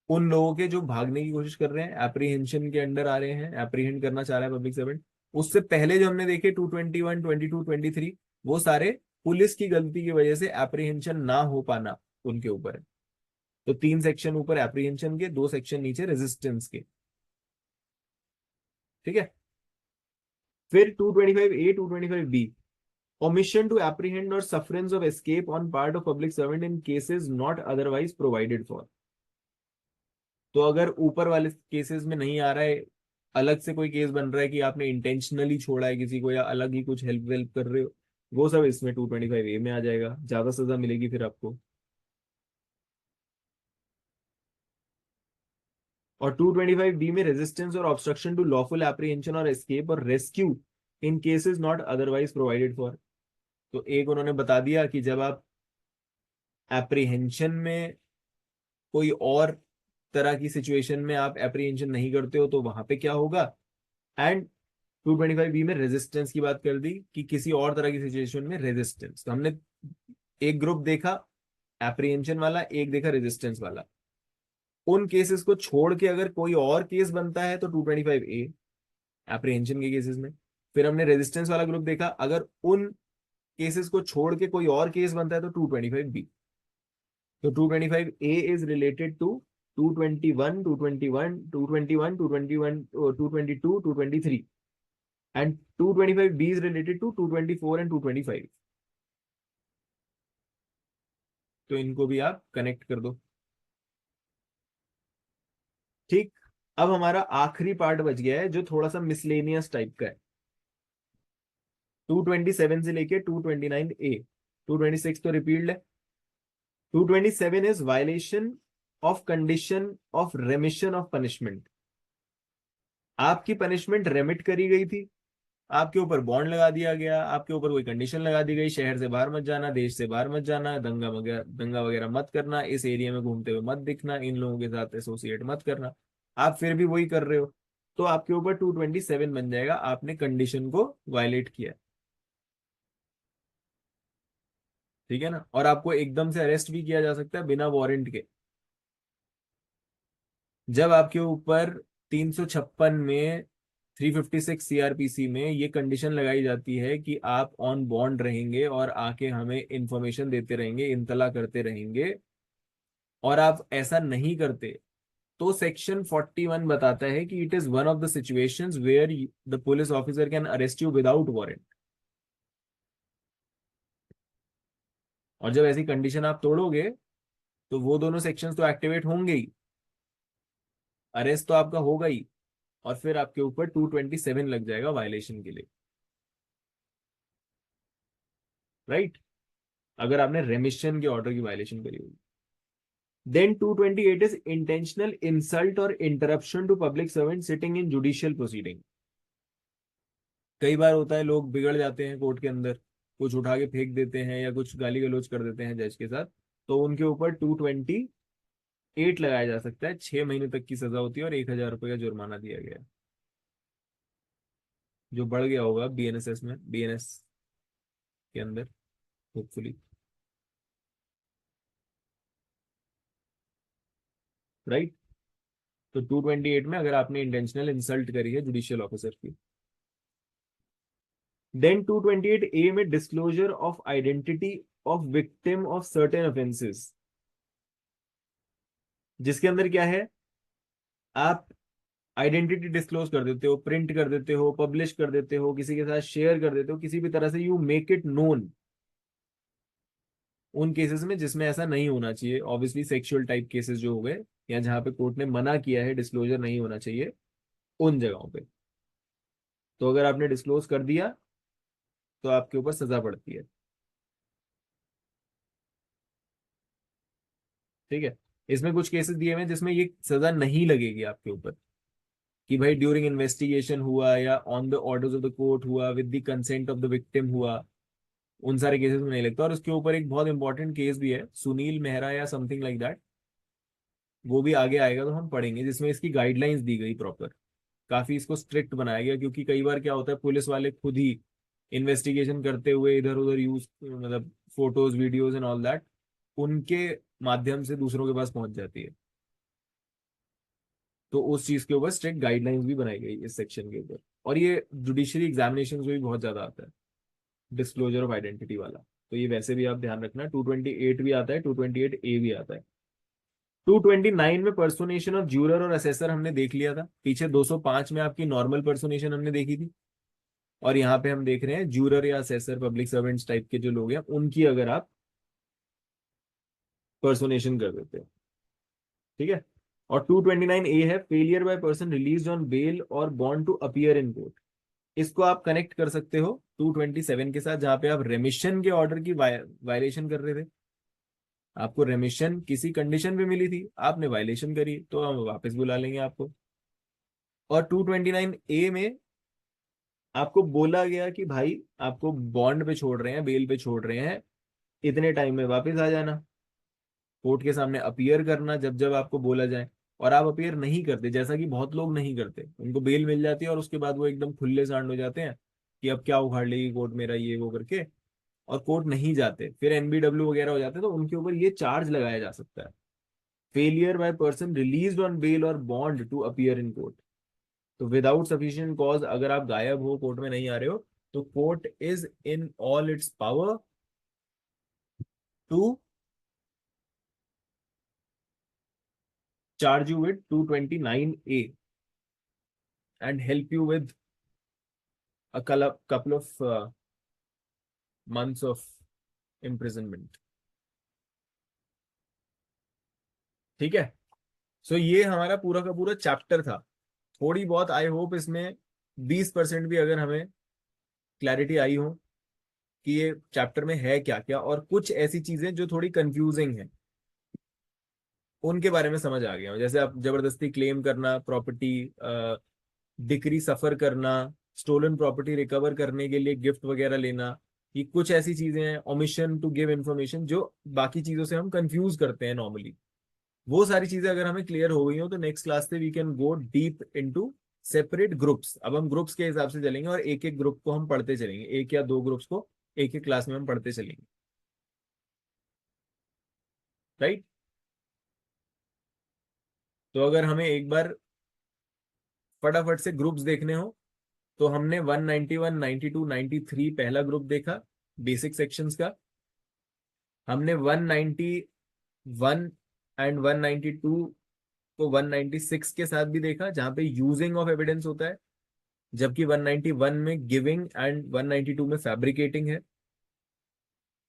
उन लोगों के जो भागने की कोशिश कर रहे हैं, एप्रीहेंशन के अंडर आ रहे हैं, एप्रीहेंड करना चाह रहा है पब्लिक सर्वेंट। उससे पहले जो हमने देखे 221 22 23 वो सारे पुलिस की गलती की वजह से एप्रीहेंशन ना हो पाना उनके ऊपर है। तो 3 सेक्शन ऊपर एप्रीहेंशन के, 2 सेक्शन नीचे रेजिस्टेंस के। ठीक है। फिर 225 A 225 B omission to apprehend or sufferance of escape on part of public servant in cases not otherwise provided for। तो अगर ऊपर वाले केसेस में नहीं आ रहा है, अलग से कोई केस बन रहा है कि आपने इंटेंशनली छोड़ा है किसी को, या अलग ही कुछ हेल्प वेल्प कर रहे हो, वो सब इसमें 225 A में आ जाएगा, ज्यादा सजा मिलेगी फिर आपको। और 225 B में रेजिस्टेंस और ऑब्स्ट्रक्शन टू लॉफुल एप्रीहेंशन और एस्केप और rescue in cases not otherwise provided for. तो एक उन्होंने बता दिया कि जब आप एप्रीहेंशन में कोई और तरह की सिचुएशन में आप एप्रीहेंशन नहीं करते हो तो वहां पे क्या होगा। एंड 225 बी में रेजिस्टेंस की बात कर दी कि किसी और तरह की सिचुएशन में रेजिस्टेंस। तो हमने एक ग्रुप देखा एप्रीहेंशन वाला, एक देखा रेजिस्टेंस वाला। उन केसेस को छोड़ के अगर कोई और केस बनता है तो 225 ए एप्रीहेंशन के केसेस में। फिर हमने रेजिस्टेंस वाला ग्रुप देखा, अगर उन केसेस को छोड़ के कोई और केस बनता है तो 225 बी। तो 225 A is related to 221 221 221 221 222 223 and 225 B is related to 224 and 225। तो इनको भी आप कनेक्ट कर दो। ठीक, अब हमारा आखिरी पार्ट बच गया है जो थोड़ा सा मिसलेनियस टाइप का है। 227 से लेके 229 ए। 226 तो रिपील्ड है। 227 is violation of condition of रेमिशन of punishment. आपकी पनिशमेंट रेमिट करी गई थी, आपके ऊपर बॉन्ड लगा दिया गया, आपके ऊपर कोई कंडीशन लगा दी गई, शहर से बाहर मत जाना, देश से बाहर मत जाना, दंगा वगैरह मत करना, इस एरिया में घूमते हुए मत दिखना, इन लोगों के साथ एसोसिएट मत करना। आप फिर भी वही कर रहे हो तो आपके ऊपर 227 बन जाएगा, आपने कंडीशन को वायलेट किया। ठीक है ना। और आपको एकदम से अरेस्ट भी किया जा सकता है बिना वारंट के। जब आपके ऊपर 356 में 356 सीआरपीसी में ये कंडीशन लगाई जाती है कि आप ऑन बॉन्ड रहेंगे और आके हमें इंफॉर्मेशन देते रहेंगे, इंतला करते रहेंगे, और आप ऐसा नहीं करते तो सेक्शन 41 बताता है कि it is one of the situations where the police officer can arrest you without warrant. और जब ऐसी कंडीशन आप तोड़ोगे तो वो दोनों सेक्शंस तो एक्टिवेट होंगे ही, अरेस्ट तो आपका होगा ही, और फिर आपके ऊपर 227 लग जाएगा वायलेशन के लिए, राइट, अगर आपने रेमिशन के ऑर्डर की वायलेशन करी होगी। देन 228 इज इंटेंशनल इंसल्ट और interruption to public servant sitting in judicial proceeding. कई बार होता है लोग बिगड़ जाते हैं कोर्ट के अंदर, कुछ उठा के फेंक देते हैं या कुछ गाली गलौज कर देते हैं जज के साथ, तो उनके ऊपर 228 लगाया जा सकता है, 6 महीने तक की सजा होती है और 1,000 रुपये का जुर्माना दिया गया है, जो बढ़ गया होगा बीएनएसएस में, बीएनएस के अंदर होपफुली, राइट। तो 228 में अगर आपने इंटेंशनल इंसल्ट करी है जुडिशियल ऑफिसर की। देन 228 ए में disclosure of identity of victim of certain offences, जिसके अंदर क्या है, आप आइडेंटिटी डिस्क्लोज कर देते हो, प्रिंट कर देते हो, पब्लिश कर देते हो, किसी के साथ शेयर कर देते हो, किसी भी तरह से यू मेक इट नोन उन केसेस में जिसमें ऐसा नहीं होना चाहिए, ऑब्वियसली सेक्सुअल टाइप केसेस जो हो गए या जहां पे कोर्ट ने मना किया है डिस्क्लोजर नहीं होना चाहिए, उन जगहों पे। तो अगर आपने डिस्क्लोज कर दिया तो आपके ऊपर सजा पड़ती है, ठीक है। इसमें कुछ केसेस दिए हुए हैं जिसमें ये सजा नहीं लगेगी आपके ऊपर, कि भाई ड्यूरिंग इन्वेस्टिगेशन हुआ या on the orders of the court हुआ, with the consent of the victim हुआ, उन सारे केसेस में नहीं लगता। और उसके ऊपर एक बहुत इंपॉर्टेंट केस भी है, सुनील मेहरा या समथिंग लाइक दैट, वो भी आगे आएगा तो हम पढ़ेंगे, जिसमें इसकी गाइडलाइंस दी गई प्रॉपर, काफी इसको स्ट्रिक्ट बनाया गया, क्योंकि कई बार क्या होता है पुलिस वाले खुद ही इन्वेस्टिगेशन करते हुए इधर उधर यूज, मतलब photos videos and all that उनके माध्यम से दूसरों के पास पहुंच जाती है, तो उस चीज के ऊपर स्ट्रिक्ट गाइडलाइंस भी बनाई गई इस सेक्शन के ऊपर। और ये जुडिशरी एग्जामिनेशन में भी बहुत ज्यादा आता है डिस्क्लोजर ऑफ आइडेंटिटी वाला, तो ये वैसे भी आप ध्यान रखना, 228 भी आता है, 228 ए भी आता है। 229 में पर्सोनेशन ऑफ ज्यूरर और असेसर हमने देख लिया था पीछे, 205 में आपकी नॉर्मल पर्सोनेशन हमने देखी थी, और यहाँ पे हम देख रहे हैं ज्यूरर या असेसर, पब्लिक सर्वेंट्स टाइप के जो लोग हैं उनकी अगर आप पर्सोनेशन कर देते हो, ठीक है। और 229 ए है failure by person release on bail और bond to appear in court, इसको आप कनेक्ट कर सकते हो 227 के साथ, जहां पे आप रेमिशन के ऑर्डर की वायलेशन कर रहे थे, आपको रेमिशन किसी कंडीशन पे मिली थी, आपने वायलेशन करी तो हम वापस बुला लेंगे आपको। और 229 ए में आपको बोला गया कि भाई आपको बॉन्ड पे छोड़ रहे हैं, बेल पे छोड़ रहे हैं, इतने टाइम में वापस आ जाना, कोर्ट के सामने अपीयर करना जब जब आपको बोला जाए। और आप अपीयर नहीं करते, जैसा कि बहुत लोग नहीं करते, उनको बेल मिल जाती है और उसके बाद वो एकदम खुले सांड हो जाते हैं कि अब क्या उखाड़ लेगी कोर्ट मेरा, ये वो करके, और कोर्ट नहीं जाते, फिर एनबीडब्ल्यू वगैरह हो जाते हैं, तो उनके ऊपर ये चार्ज लगाया जा सकता है, failure by person released on bail और bond to appear in court. तो विदाउट सफिशिएंट कॉज अगर आप गायब हो, कोर्ट में नहीं आ रहे हो, तो court is in all its power to charge you with 229A and help you with a couple of months of imprisonment, ठीक है। सो ये हमारा पूरा का पूरा चैप्टर था, थोड़ी बहुत आई होप इसमें 20% भी अगर हमें क्लैरिटी आई हो कि ये चैप्टर में है क्या क्या, और कुछ ऐसी चीजें जो थोड़ी कंफ्यूजिंग है उनके बारे में समझ आ गया हो, जैसे आप जबरदस्ती क्लेम करना, प्रॉपर्टी डिक्री सफर करना, स्टोलन प्रॉपर्टी रिकवर करने के लिए गिफ्ट वगैरह लेना, ये कुछ ऐसी चीजें हैं, ओमिशन टू गिव इंफॉर्मेशन, जो बाकी चीजों से हम कंफ्यूज करते हैं नॉर्मली, वो सारी चीजें अगर हमें क्लियर हो गई हो तो नेक्स्ट क्लास से we can go deep into separate groups. अब हम ग्रुप्स के हिसाब से चलेंगे और एक एक ग्रुप को हम पढ़ते चलेंगे, एक या दो ग्रुप्स को एक एक क्लास में हम पढ़ते चलेंगे, राइट। तो अगर हमें एक बार फटाफट से ग्रुप्स देखने हो तो हमने 191, 92, 93 पहला ग्रुप देखा बेसिक सेक्शंस का। हमने 191 एंड 192 को 196 के साथ भी देखा, जहां पे यूजिंग ऑफ एविडेंस होता है, जबकि 191 में गिविंग एंड 192 में फैब्रिकेटिंग है।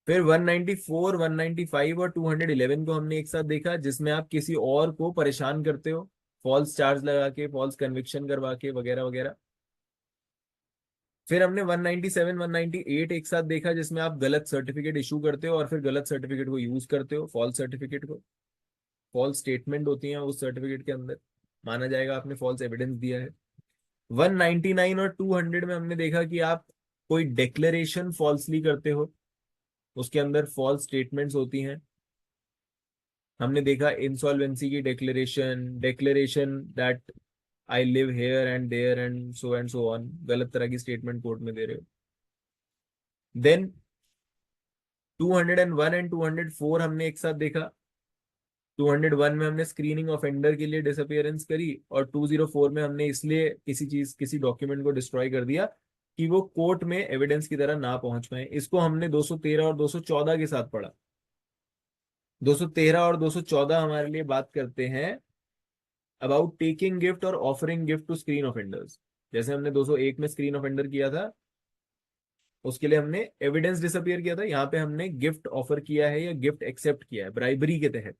फिर 194, 195 और 211 को हमने एक साथ देखा, जिसमें आप किसी और को परेशान करते हो फॉल्स चार्ज लगा के, फॉल्स कन्विक्शन करवा के, वगैरह वगैरह। फिर हमने 197, 198 एक साथ देखा, जिसमें आप गलत सर्टिफिकेट इशू करते हो और फिर गलत सर्टिफिकेट को यूज करते हो, फॉल्स सर्टिफिकेट को। फॉल्स स्टेटमेंट होती है उस सर्टिफिकेट के अंदर, माना जाएगा आपने फॉल्स एविडेंस दिया है। 199 और 200 में हमने देखा कि आप कोई डिक्लेरेशन फॉल्सली करते हो, उसके अंदर फॉल्स स्टेटमेंट्स होती हैं। हमने देखा इंसॉल्वेंसी की declaration, declaration that I live here and there and so on, गलत तरह की स्टेटमेंट कोर्ट में दे रहे हो। देन 201 एंड 204 हमने एक साथ देखा। 201 में हमने स्क्रीनिंग ऑफेंडर के लिए डिसअपियरेंस करी, और 204 में हमने इसलिए किसी डॉक्यूमेंट को डिस्ट्रॉय कर दिया कि वो कोर्ट में एविडेंस की तरह ना पहुंच पाए। इसको हमने 213 और 214 के साथ पढ़ा। 213 और 214 हमारे लिए बात करते हैं अबाउट टेकिंग गिफ्ट और offering gift to screen offenders. जैसे हमने 201 में स्क्रीन ऑफेंडर किया था, उसके लिए हमने एविडेंस डिसअपियर किया था, यहाँ पे हमने गिफ्ट ऑफर किया है या गिफ्ट एक्सेप्ट किया है ब्राइबरी के तहत।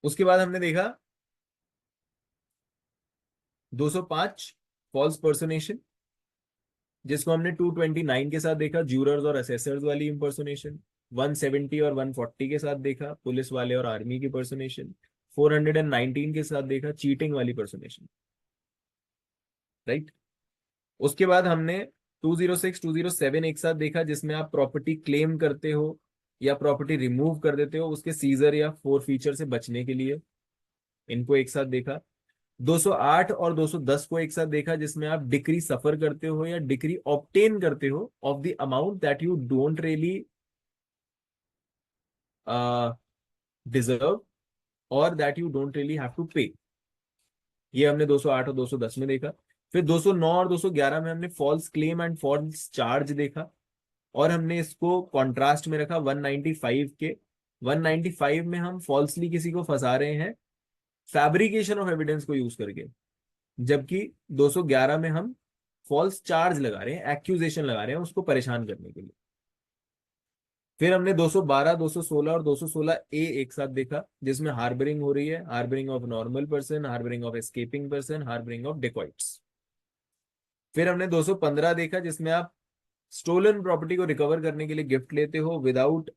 उसके बाद हमने देखा 205 फॉल्स पर्सोनेशन, जिसको हमने 229 के साथ देखा, ज्यूरर्स और असेसर्स वाली इंपर्सोनेशन। 170 और 140 के साथ देखा, पुलिस वाले और आर्मी की पर्सोनेशन। 419 के साथ देखा, चीटिंग वाली पर्सोनेशन, राइट। उसके बाद हमने 206, 207 एक साथ देखा, जिसमें आप प्रॉपर्टी क्लेम करते हो या प्रॉपर्टी रिमूव कर देते हो उसके सीजर या फोर फीचर से बचने के लिए, इनको एक साथ देखा। 208 और 210 को एक साथ देखा, जिसमें आप डिक्री सफर करते हो या डिक्री ऑब्टेन करते हो of the amount that you don't really deserve और that you don't really have to pay. ये हमने 208 और 210 में देखा। फिर 209 और 211 में हमने false claim and false charge देखा, और हमने इसको कॉन्ट्रास्ट में रखा 195 के। 195 में हम फॉल्सली किसी को फंसा रहे हैं फैब्रिकेशन ऑफ एविडेंस को यूज करके, जबकि 211 में हम फॉल्स चार्ज लगा रहे हैं, एक्यूजेशन लगा रहे हैं उसको परेशान करने के लिए। फिर हमने 212, 216 और 216 ए एक साथ देखा, जिसमें हार्बरिंग हो रही है, harbouring of normal person, harbouring of escaping person, harbouring of dacoits. फिर हमने 215 देखा, जिसमें आप स्टोलन प्रॉपर्टी को रिकवर करने के लिए गिफ्ट लेते हो without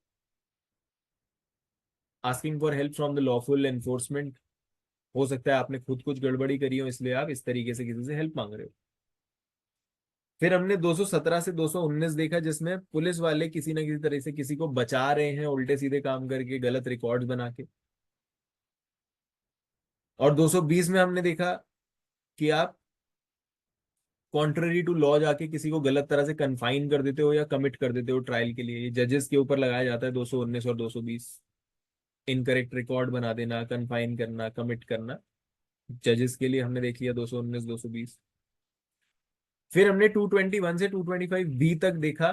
asking for help from the lawful enforcement. हो सकता है आपने खुद कुछ गड़बड़ी करी हो, इसलिए आप इस तरीके से किसी से हेल्प मांग रहे हो। फिर हमने 217 से 219 देखा, जिसमें पुलिस वाले किसी ना किसी तरह से किसी को बचा रहे हैं उल्टे सीधे काम करके, गलत रिकॉर्ड्स बना के। और 220 में हमने देखा कि आप कॉन्ट्ररी टू लॉ जाके किसी को गलत तरह से कन्फाइन कर देते हो या कमिट कर देते हो ट्रायल के लिए। जजेस के ऊपर लगाया जाता है 219 और 220। इनकरेक्ट रिकॉर्ड बना देना, कन्फाइन करना, कमिट करना, जजेस के लिए हमने देख लिया 219, 220। फिर हमने 221 से 225 बी तक देखा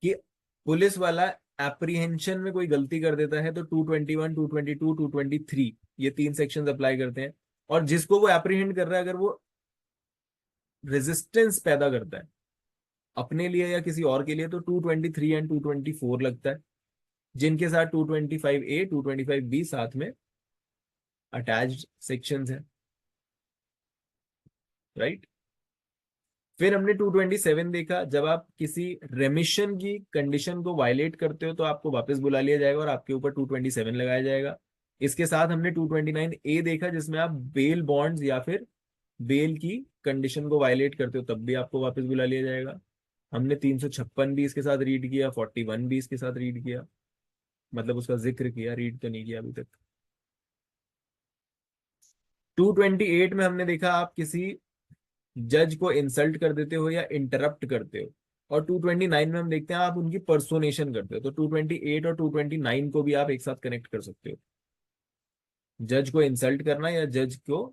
कि पुलिस वाला एप्रीहेंशन में कोई गलती कर देता है तो 221, 222, 223 ये तीन सेक्शंस अप्लाई करते हैं, और जिसको वो एप्रीहेंड कर रहा है अगर वो रेजिस्टेंस पैदा करता है अपने लिए या किसी और के लिए तो 223 एंड 224 लगता है, जिनके साथ 225 ए, 225 बी साथ में अटैच्ड सेक्शंस हैं, राइट। फिर हमने 227 देखा, जब आप किसी रेमिशन की कंडीशन को वायलेट करते हो तो आपको वापस बुला लिया जाएगा और आपके ऊपर 227 लगाया जाएगा। इसके साथ हमने 229 ए देखा, जिसमें आप बेल बॉन्ड्स या फिर बेल की कंडीशन को वायलेट करते हो तब भी आपको वापस बुला लिया जाएगा। हमने 356 भी इसके साथ रीड किया, 41 भी इसके साथ रीड किया, मतलब उसका जिक्र किया, रीड तो नहीं किया अभी तक। 228 में हमने देखा आप किसी जज को इंसल्ट कर देते हो या इंटरप्ट करते हो, और 229 में हम देखते हैं आप उनकी पर्सोनेशन करते हो। तो 228 और 229 को भी आप एक साथ कनेक्ट कर सकते हो, जज को इंसल्ट करना या जज को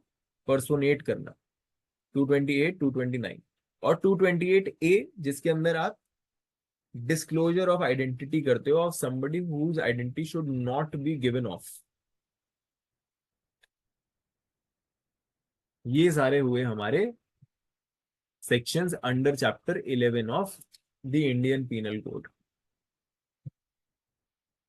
पर्सोनेट करना, 228, 229 और 228A जिसके अंदर आप डिस्क्लोजर ऑफ आइडेंटिटी करते हो of somebody whose identity should not be given off. ये सारे हुए हमारे sections under chapter 11 of the Indian Penal Code.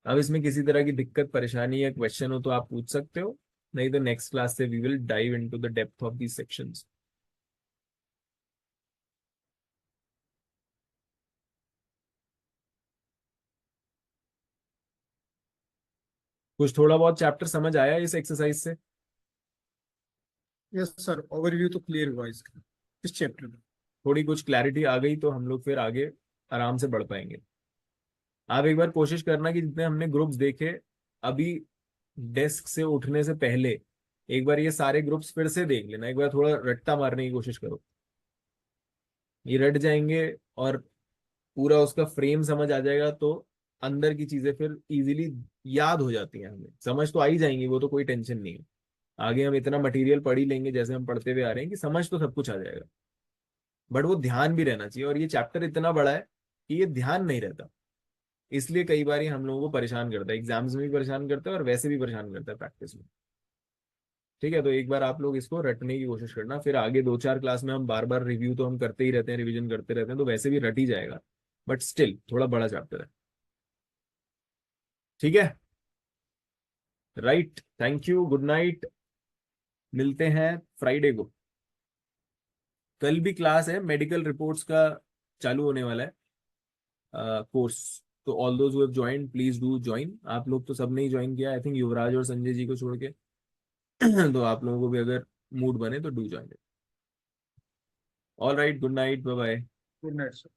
अब इसमें किसी तरह की दिक्कत परेशानी या क्वेश्चन हो तो आप पूछ सकते हो, नहीं तो नेक्स्ट क्लास से we will dive into the depth of these sections. कुछ थोड़ा बहुत चैप्टर समझ आया इस एक्सरसाइज से? यस सर, ओवरव्यू तो क्लियर हुआ इसका, इस चैप्टर में। थोड़ी कुछ क्लैरिटी आ गई तो हम लोग फिर आगे आराम से बढ़ पाएंगे। आप एक बार कोशिश करना कि जितने हमने ग्रुप्स देखे अभी डेस्क से उठने से पहले, एक बार ये सारे ग्रुप्स फिर से देख लेना, एक बार थोड़ा रट्टा मारने की कोशिश करो, ये रट जाएंगे और पूरा उसका फ्रेम समझ आ जाएगा तो अंदर की चीजें फिर इजीली याद हो जाती हैं, हमें समझ तो आ ही जाएंगी, वो तो कोई टेंशन नहीं है। आगे हम इतना मटेरियल पढ़ ही लेंगे जैसे हम पढ़ते हुए आ रहे हैं कि समझ तो सब कुछ आ जाएगा, बट वो ध्यान भी रहना चाहिए। और ये चैप्टर इतना बड़ा है कि ये ध्यान नहीं रहता, इसलिए कई बार ये हम लोगों को परेशान करता है, एग्जाम्स में भी परेशान करता है और वैसे भी परेशान करता है प्रैक्टिस में। ठीक है, तो एक बार आप लोग इसको रटने की कोशिश करना, फिर आगे 2-4 क्लास में हम बार बार रिव्यू तो हम करते ही रहते हैं, रिवीजन करते रहते हैं, तो वैसे भी रट ही जाएगा, बट स्टिल थोड़ा बड़ा चैप्टर है। ठीक है, right, thank you, good night, मिलते हैं फ्राइडे को। कल भी क्लास है, मेडिकल रिपोर्ट्स का चालू होने वाला है कोर्स, तो all those who have joined please do join. आप लोग तो सबने ही ज्वाइन किया, आई थिंक युवराज और संजय जी को छोड़ के तो आप लोगों को भी अगर मूड बने तो do join. All right, good night, bye bye. Good night sir.